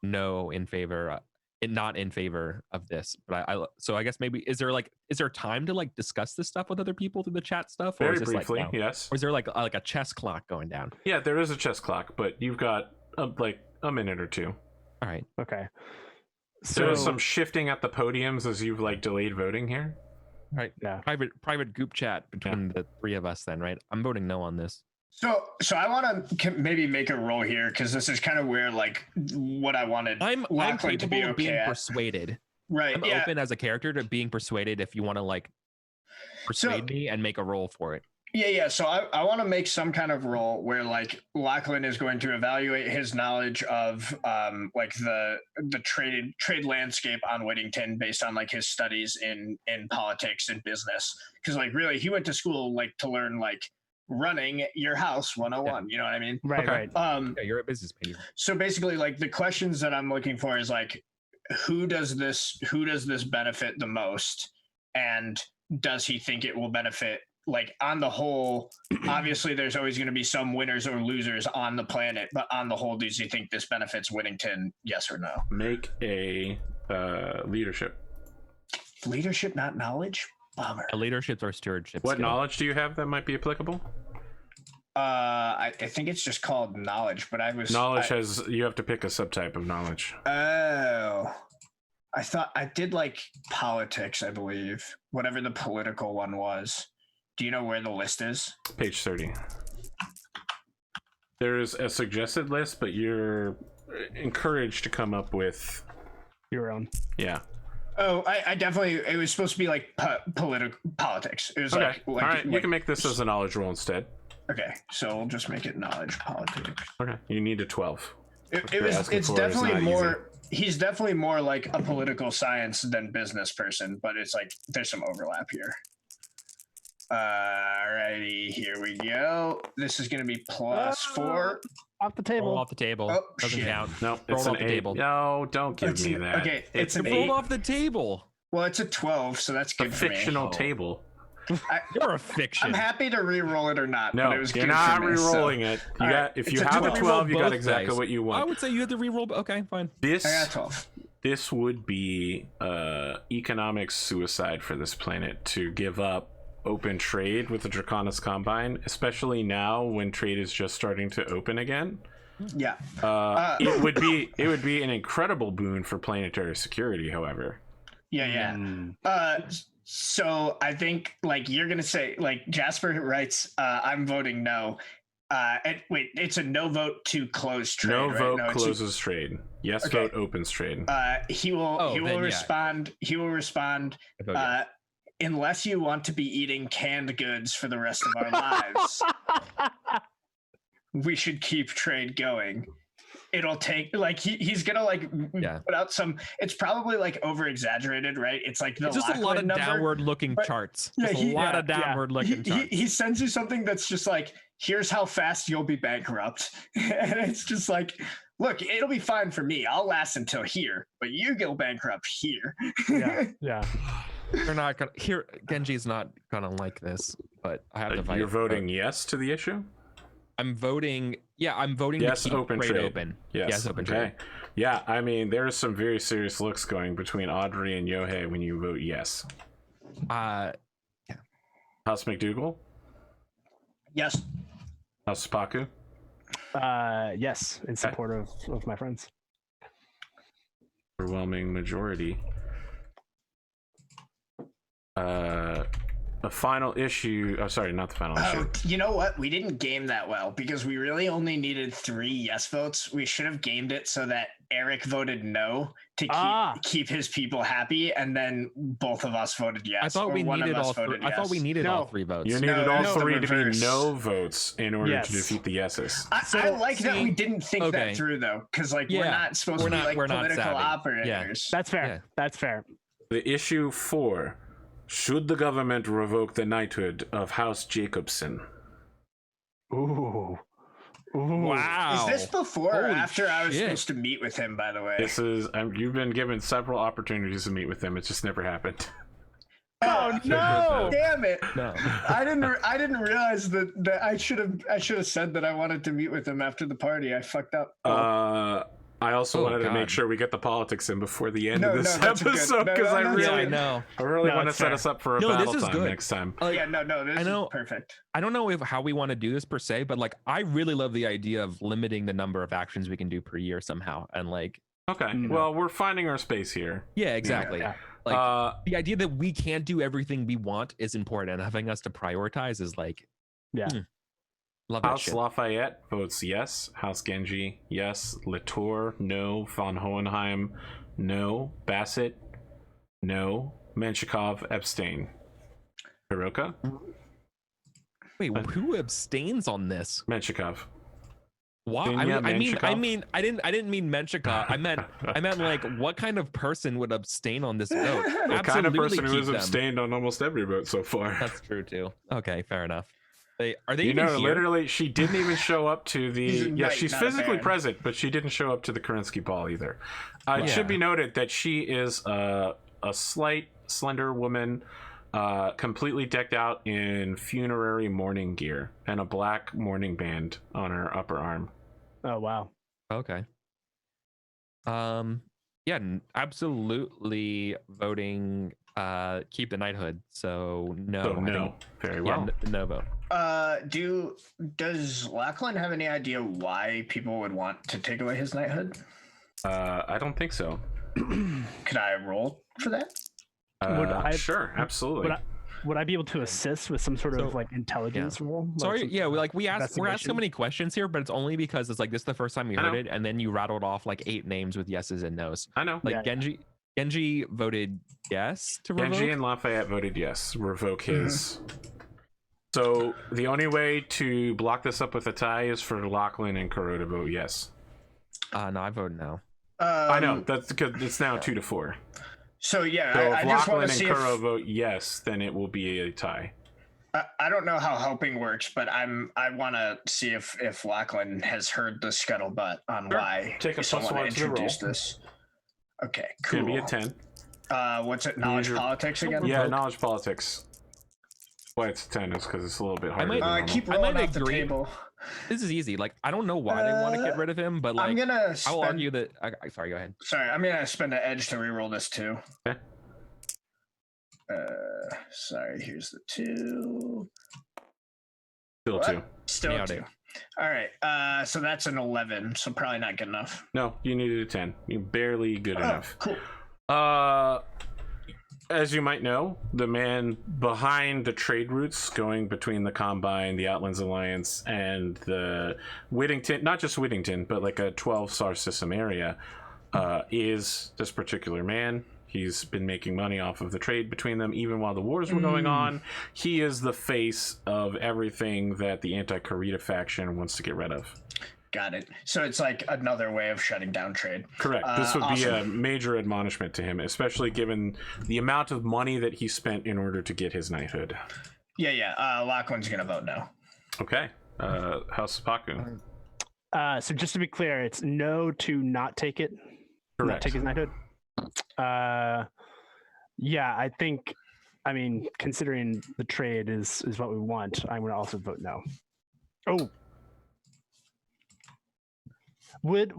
no in favor, not in favor of this. But so I guess maybe is there time to like discuss this stuff with other people through the chat stuff? Or Very is this briefly, like, no? yes. Or is there like a chess clock going down? Yeah, there is a chess clock, but you've got like a minute or two. All right. Okay. There was So some shifting at the podiums as you've like delayed voting here. All right. yeah. Private group chat between the three of us then, right? I'm voting no on this. So I want to maybe make a roll here because this is kind of where like what I wanted I'm Lachlan to be capable of being okay at. persuaded. Right. I'm Yeah. open as a character to being persuaded if you want to like persuade me and make a roll for it. Yeah. So I want to make some kind of role where like Lachlan is going to evaluate his knowledge of like the trade landscape on Whittington based on like his studies in politics and business. Because like really he went to school like to learn like running your house 101. You know what I mean? Right. Okay. Right. Yeah, you're a business major. So basically like the questions that I'm looking for is like who does this benefit the most, and does he think it will benefit? Like on the whole, obviously there's always going to be some winners or losers on the planet, but on the whole, does he think this benefits Whittington? Yes or no? Make a leadership. Leadership, not knowledge. Bummer. A leadership or stewardship. What skill. knowledge do you have that might be applicable? I think it's just called knowledge, but Knowledge has, you have to pick a subtype of knowledge. Oh, I thought I did like politics, I believe. Whatever the political one was. Do you know where the list is? Page 30. There's a suggested list, but you're encouraged to come up with Your own. Yeah. Oh, I definitely. It was supposed to be like politics. It was Okay. like All right. You can make this as a knowledge roll instead. Okay, so we'll just make it knowledge politics. Okay. You need a 12. It's definitely more. He's definitely more like a political science than business person, but it's like there's some overlap here. Alrighty, here we go. This is gonna be +4. Off the table. Roll off the table. Oh, Doesn't shit. count. No, Roll it's an off the 8. table. No, don't give me that. Okay, it's an It rolled 8. off the table. Well, it's a 12, so that's a good for me. fictional table. You're a fiction. I'm happy to re-roll it or not. No, but it was you're good not for me, re-rolling so. it. You All got right, if it's you a have a 12. 12, you got Both exactly dice. what you want. I would say you had to re-roll. Okay, fine. This I got 12. this would be economic suicide for this planet to give up open trade with the Draconis Combine, especially now when trade is just starting to open again. Yeah. It would be an incredible boon for planetary security, however. Yeah. So I think like you're gonna say like Jasper writes, I'm voting no. Wait, it's a no vote to close trade. No right? vote No, closes trade. Yes Okay. vote opens trade. He will then, yeah. respond. He will respond. I vote yes. Unless you want to be eating canned goods for the rest of our lives, we should keep trade going. It'll take like he's gonna like put out some. It's probably like over exaggerated, right? It's like It's just a lot of downward looking charts. Just a lot of downward looking charts. He sends you something that's just like, here's how fast you'll be bankrupt, and it's just like, look, it'll be fine for me. I'll last until here, but you go bankrupt here. Yeah. They're not gonna. Here, Genji's not gonna like this, but I have to fight. You're voting yes to the issue? I'm voting. Yeah, I'm voting. Yes, to keep open trade trade. open. Yes, open okay. trade. Yeah, I mean, there's some very serious looks going between Audrey and Yohei when you vote yes. Yeah. House McDougal? Yes. House Spaku? Yes, in support of my friends. Overwhelming majority. The final issue. Oh, sorry, not the final issue. You know what? We didn't game that well because we really only needed 3 yes votes. We should have gamed it so that Eric voted no to keep his people happy, and then both of us voted yes. I thought we needed all. I thought we needed all 3 votes. You needed all no, 3 to be reverse. no votes in order to defeat the yeses. I like that we didn't think that through though, because like we're not supposed to be like political operators. Yeah. That's fair. Yeah. That's fair. The issue 4. Should the government revoke the knighthood of House Jacobson? Ooh. Wow. Is this before or after I was shit. supposed to meet with him, by the way? This is you've been given several opportunities to meet with him. It's just never happened. Oh no! Damn it! No. I didn't realize that I should have said that I wanted to meet with him after the party. I fucked up. I also wanted to make sure we get the politics in before the end of this that's episode because I really want to set us up for a battle this is time good. next time. This is perfect. I don't know how we want to do this per se, but like I really love the idea of limiting the number of actions we can do per year somehow, and like. Okay. Well, we're finding our space here. Yeah, exactly. Yeah. Like the idea that we can't do everything we want is important, and having us to prioritize is like. Love House that Lafayette votes yes. House Genji, yes. Latour, no. Von Hohenheim, no. Bassett, no. Menshikov, abstain. Hiroka? Wait, who abstains on this? Menshikov. Why? I mean, I didn't mean Menshikov. I meant like what kind of person would abstain on this vote? The kind of person who has abstained on almost every vote so far. That's true too. Okay, fair enough. Are they? Literally, she didn't even show up to the. She's physically bad. present, but she didn't show up to the Kerensky ball either. It should be noted that she is a slight, slender woman, completely decked out in funerary mourning gear and a black mourning band on her upper arm. Oh wow. Okay. Yeah, absolutely voting keep the knighthood. So no. So I no. think, Very yeah, well. no vote. Does Lachlan have any idea why people would want to take away his knighthood? I don't think so. Could I roll for that? Sure, absolutely. Would I be able to assist with some sort of like intelligence role? Sorry, like we're asked so investigation? many questions here, but it's only because it's like this is the first time you I heard know. it, and then you rattled off like 8 names with yeses and nos. I know. Like Yeah. Genji voted yes to revoke. Genji and Lafayette voted yes. Revoke his. So the only way to block this up with a tie is for Lachlan and Kuro to vote yes. No, I vote no. I know, that's because it's now 2-4. So yeah, So I if just want Lachlan to and see Kuro if vote yes, then it will be a tie. I don't know how helping works, but I want to see if Lachlan has heard the scuttlebutt on Sure. why Take a someone +1 to the roll. introduced this. Okay, It's cool. gonna be a 10. What's it? Knowledge your- politics again? Yeah, knowledge politics. Why it's a 10 is because it's a little bit harder. might- than normal. Keep I rolling might off the agree. table. This is easy. Like I don't know why they want to get rid of him, but like I'm gonna I spend. will argue that. Sorry, go ahead. Sorry, I'm gonna spend an edge to reroll this too. Okay. Sorry. Here's the 2. Still What? 2. Still Nailed 2. it. All right. So that's an 11. So probably not good enough. No, you needed a 10. You're barely good enough. Cool. As you might know, the man behind the trade routes going between the Combine, the Outlands Alliance, and the Whittington, not just Whittington, but like a 12 star system area, is this particular man. He's been making money off of the trade between them, even while the wars were going on. He is the face of everything that the anti-Kurita faction wants to get rid of. Got it. So it's like another way of shutting down trade. Correct. This would be a Awesome. major admonishment to him, especially given the amount of money that he spent in order to get his knighthood. Yeah. Lachlan's gonna vote no. Okay. House Sapaku. So just to be clear, it's no to not take it. Not Correct. take his knighthood. Yeah, I think. I mean, considering the trade is what we want, I'm going to also vote no. Oh, would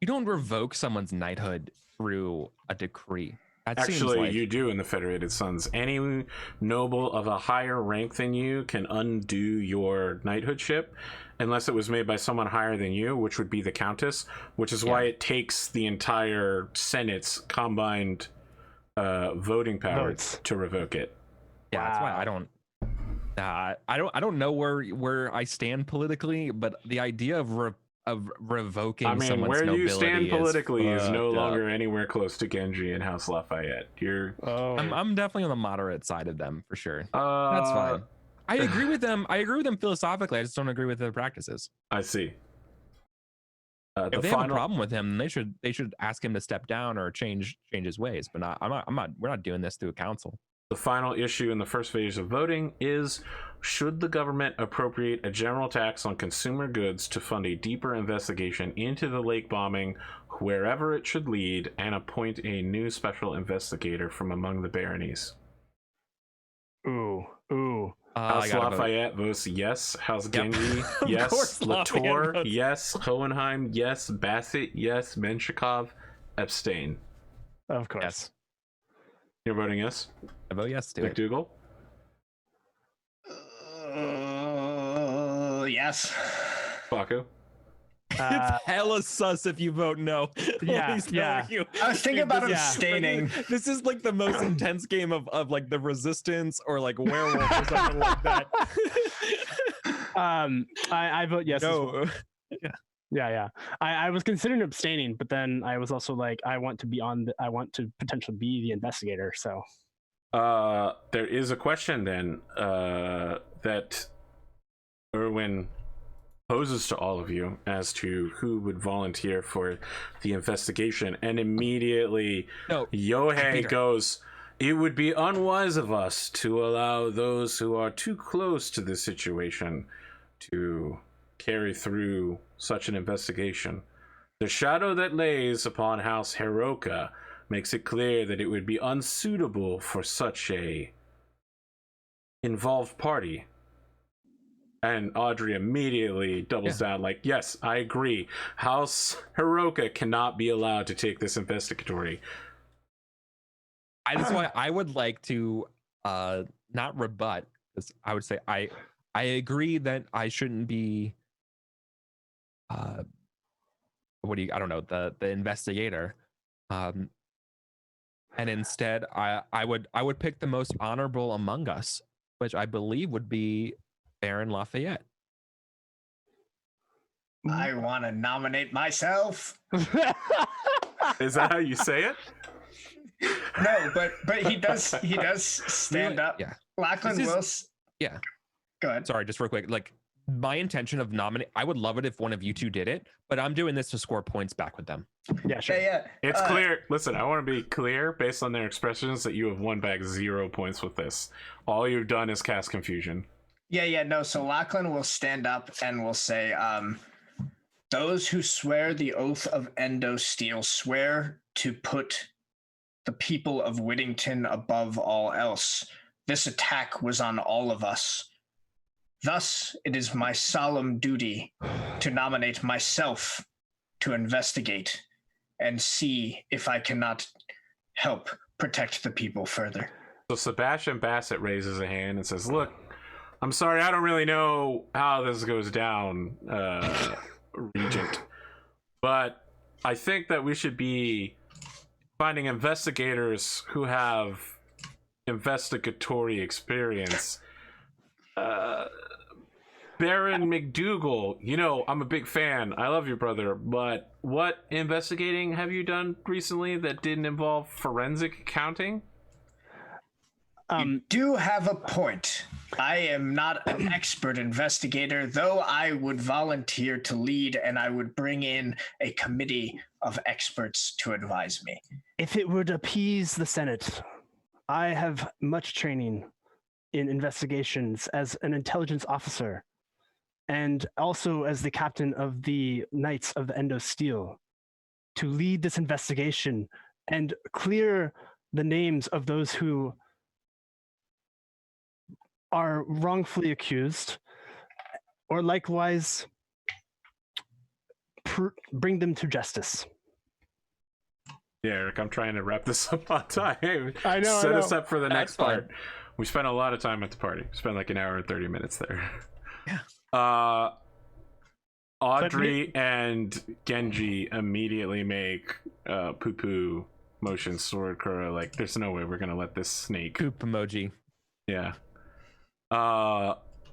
You don't revoke someone's knighthood through a decree. That seems Actually, like you do in the Federated Sons. Any noble of a higher rank than you can undo your knighthoodship unless it was made by someone higher than you, which would be the Countess, which is why it takes the entire Senate's combined voting power Votes. to revoke it. Yeah, that's why Wow. I don't know where I stand politically, but the idea of revoking I mean, someone's where you nobility stand politically is no fucked up. longer anywhere close to Genji and House Lafayette. You're I'm definitely on the moderate side of them for sure. That's that's fine. I agree with them. I agree with them philosophically. I just don't agree with their practices. I see. If The they have a final, problem with him, they should ask him to step down or change his ways. But we're not doing this through a council. the final issue in the first phase of voting is: should the government appropriate a general tax on consumer goods to fund a deeper investigation into the lake bombing, wherever it should lead, and appoint a new special investigator from among the baronies? ooh. House I gotta vote. Lafayette votes yes. House Yep. Genji, Of yes. course Lafayette Latour, votes. yes. Hohenheim, yes. Bassett, yes. Menshikov, abstain. Of course. Yes, You're voting yes? I vote yes to it. McDougal? Yes. Baku? It's hella sus if you vote no. Yeah, He's telling yeah. you. I was thinking about This is- abstaining. This is like the most intense game of like the Resistance or like Werewolf or something like that. I vote yes. As well. No. Yeah. I was considering abstaining, but then I was also like, I want to potentially be the investigator. So There is a question then that Erwin poses to all of you as to who would volunteer for the investigation, and immediately No, Yohei Peter. goes, "It would be unwise of us to allow those who are too close to this situation to carry through such an investigation. The shadow that lays upon House Hiroka makes it clear that it would be unsuitable for such a involved party." And Audrey immediately doubles down like, yes, I agree. House Hiroka cannot be allowed to take this investigatory. That's why I would like to not rebut. 'Cause I would say I agree that I shouldn't be I don't know, the investigator. And instead I would pick the most honorable among us, which I believe would be Baron Lafayette. I want to nominate myself. Is that how you say it? No, but he does stand up. Yeah. Lachlan will. Yeah. Go ahead. Sorry, just real quick. Like, my intention of nominate, I would love it if one of you two did it, but I'm doing this to score points back with them. Yeah, sure. Yeah. It's clear. Listen, I want to be clear based on their expressions that you have won back 0 points with this. All you've done is cast confusion. Yeah. No. So Lachlan will stand up and will say, "Those who swear the oath of Endosteel swear to put the people of Whittington above all else. This attack was on all of us. Thus, it is my solemn duty to nominate myself to investigate and see if I cannot help protect the people further." So Sebastian Bassett raises a hand and says, "Look, I'm sorry, I don't really know how this goes down, Regent, but I think that we should be finding investigators who have investigatory experience. Baron McDougal, you know, I'm a big fan. I love your brother, but what investigating have you done recently that didn't involve forensic accounting?" You do have a point. I am not an expert investigator, though I would volunteer to lead, and I would bring in a committee of experts to advise me. If it would appease the Senate, I have much training in investigations as an intelligence officer and also as the captain of the Knights of the Endosteel to lead this investigation and clear the names of those who are wrongfully accused, or likewise bring them to justice. Yeah, Eric, I'm trying to wrap this up on time. I know. Set us up for the next fine. part. We spent a lot of time at the party. We spent like an hour and 30 minutes there. Yeah. Audrey and Genji immediately make poo-poo motions toward Kuro. Like, there's no way we're gonna let this snake. Poop emoji. Yeah.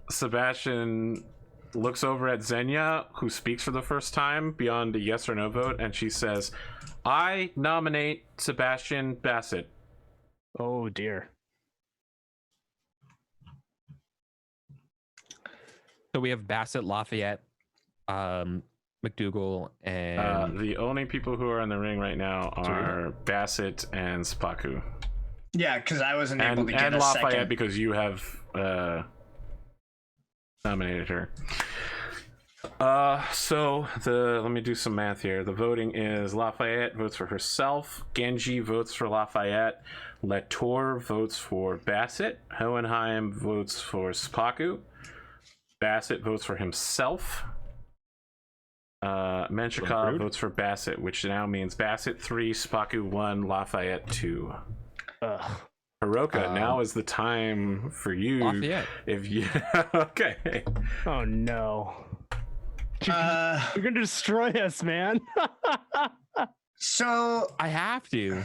Sebastian looks over at Xenia, who speaks for the first time beyond a yes or no vote, and she says, "I nominate Sebastian Bassett." Oh dear. So we have Bassett, Lafayette, McDougal, and The only people who are in the ring right now are Bassett and Spaku. Yeah, because I wasn't able to get and a Lafayette second. because you have nominated her. Let me do some math here. The voting is Lafayette votes for herself, Genji votes for Lafayette, Latour votes for Bassett, Hohenheim votes for Spaku, Bassett votes for himself, Menshikov votes for Bassett, which now means Bassett 3, Spaku 1, Lafayette 2. Hiroka, now is the time for you. Lafayette. If you okay. Oh no. You're gonna destroy us, man. So I have to.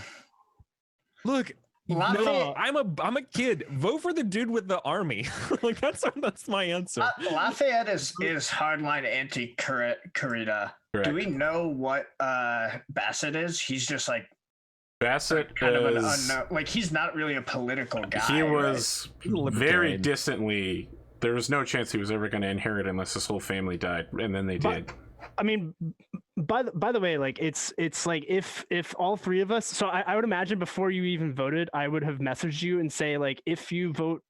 Look, Lafayette- no, I'm a kid. Vote for the dude with the army. Like that's my answer. Lafayette is hardline anti-Kurita. Correct. Do we know what Bassett is? He's just like Bassett kind of an is unknown. Like he's not really a political guy. he was He's a very libertarian. distantly. There was no chance he was ever going to inherit unless his whole family died, and then they did. I mean, by the way, like it's like if all three of us. So I would imagine before you even voted, I would have messaged you and say like, if you vote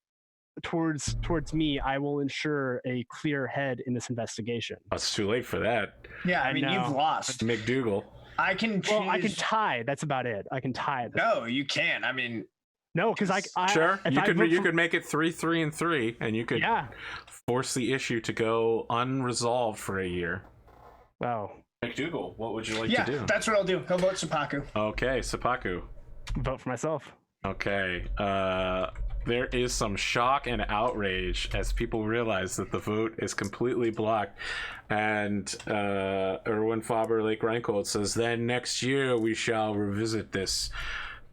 towards me, I will ensure a clear head in this investigation. It's too late for that, Yeah, I I mean know. you've lost. McDougal. I can choose. Well, I can tie. That's about it. I can tie. No, you can't. I mean, No, because I Sure, if you I could vote you for- could make it 3-3 and 3, and you could Yeah. force the issue to go unresolved for a year. Wow. McDougal, what would you like yeah, to do? that's what I'll do. He'll vote Sapaku. Okay, Sapaku. Vote for myself. Okay. There is some shock and outrage as people realize that the vote is completely blocked. And Erwin Faber Lake Reingold says, then next year we shall revisit this.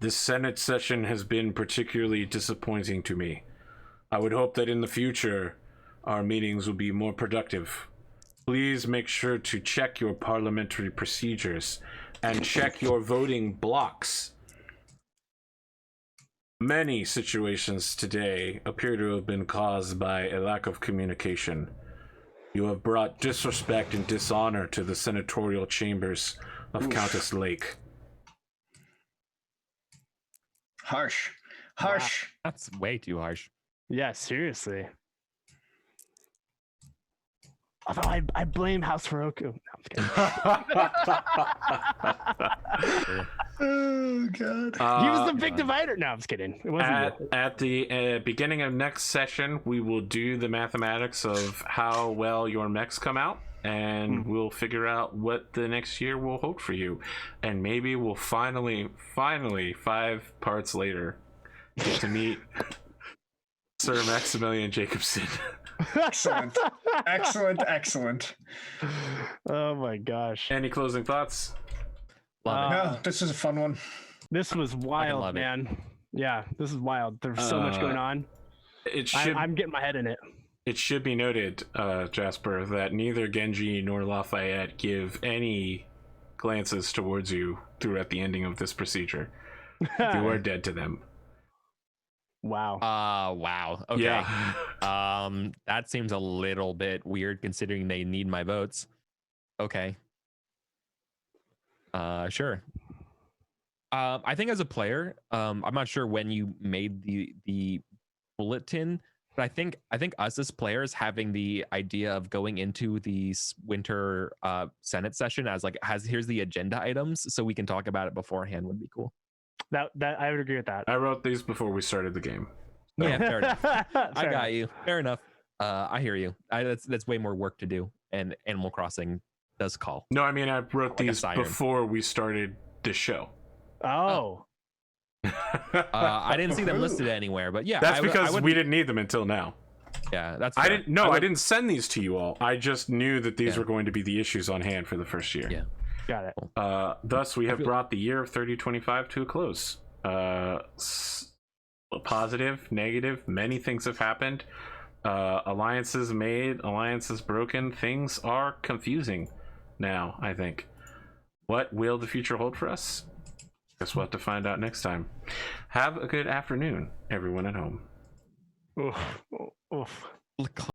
This Senate session has been particularly disappointing to me. I would hope that in the future our meetings will be more productive. Please make sure to check your parliamentary procedures and check your voting blocks. Many situations today appear to have been caused by a lack of communication. You have brought disrespect and dishonor to the senatorial chambers of Countess Lake. Harsh. Wow. That's way too harsh. Yeah, seriously. Although I blame House Furoku. No, I'm kidding. Oh god. He was the big divider. No, I'm just kidding. It wasn't. At the beginning of next session, we will do the mathematics of how well your mechs come out, and we'll figure out what the next year will hold for you. And maybe we'll finally, 5 parts later, get to meet Sir Maximilian Jacobson. Excellent. Excellent. Oh my gosh. Any closing thoughts? Love it. No, this was a fun one. This was wild, love it. man. Yeah, this is wild. There's so much going on. I'm getting my head in it. It should be noted, Jasper, that neither Genji nor Lafayette give any glances towards you throughout the ending of this procedure. You are dead to them. Wow. Wow. Okay. Yeah. That seems a little bit weird considering they need my votes. Okay. Sure. I think as a player, I'm not sure when you made the bulletin, but I think us as players having the idea of going into the winter Senate session as here's the agenda items so we can talk about it beforehand would be cool. That I would agree with that. I wrote these before we started the game. Yeah, fair enough. I Fair got you. Fair enough. I hear you. That's way more work to do, and Animal Crossing does call. No, I mean I wrote Like a these siren. before we started this show. Oh. I didn't see them listed anywhere, but yeah, That's I because would- we didn't need them until now. Yeah, that's. I fair. didn't. No, I would- didn't send these to you all. I just knew that these Yeah. were going to be the issues on hand for the first year. Yeah. Got it. Thus, we have feel- brought the year of 3025 to a close. Positive, negative, many things have happened. Alliances made, alliances broken. Things are confusing now, I think. What will the future hold for us? Guess we'll have to find out next time. Have a good afternoon, everyone at home. Oof. Oof. Look,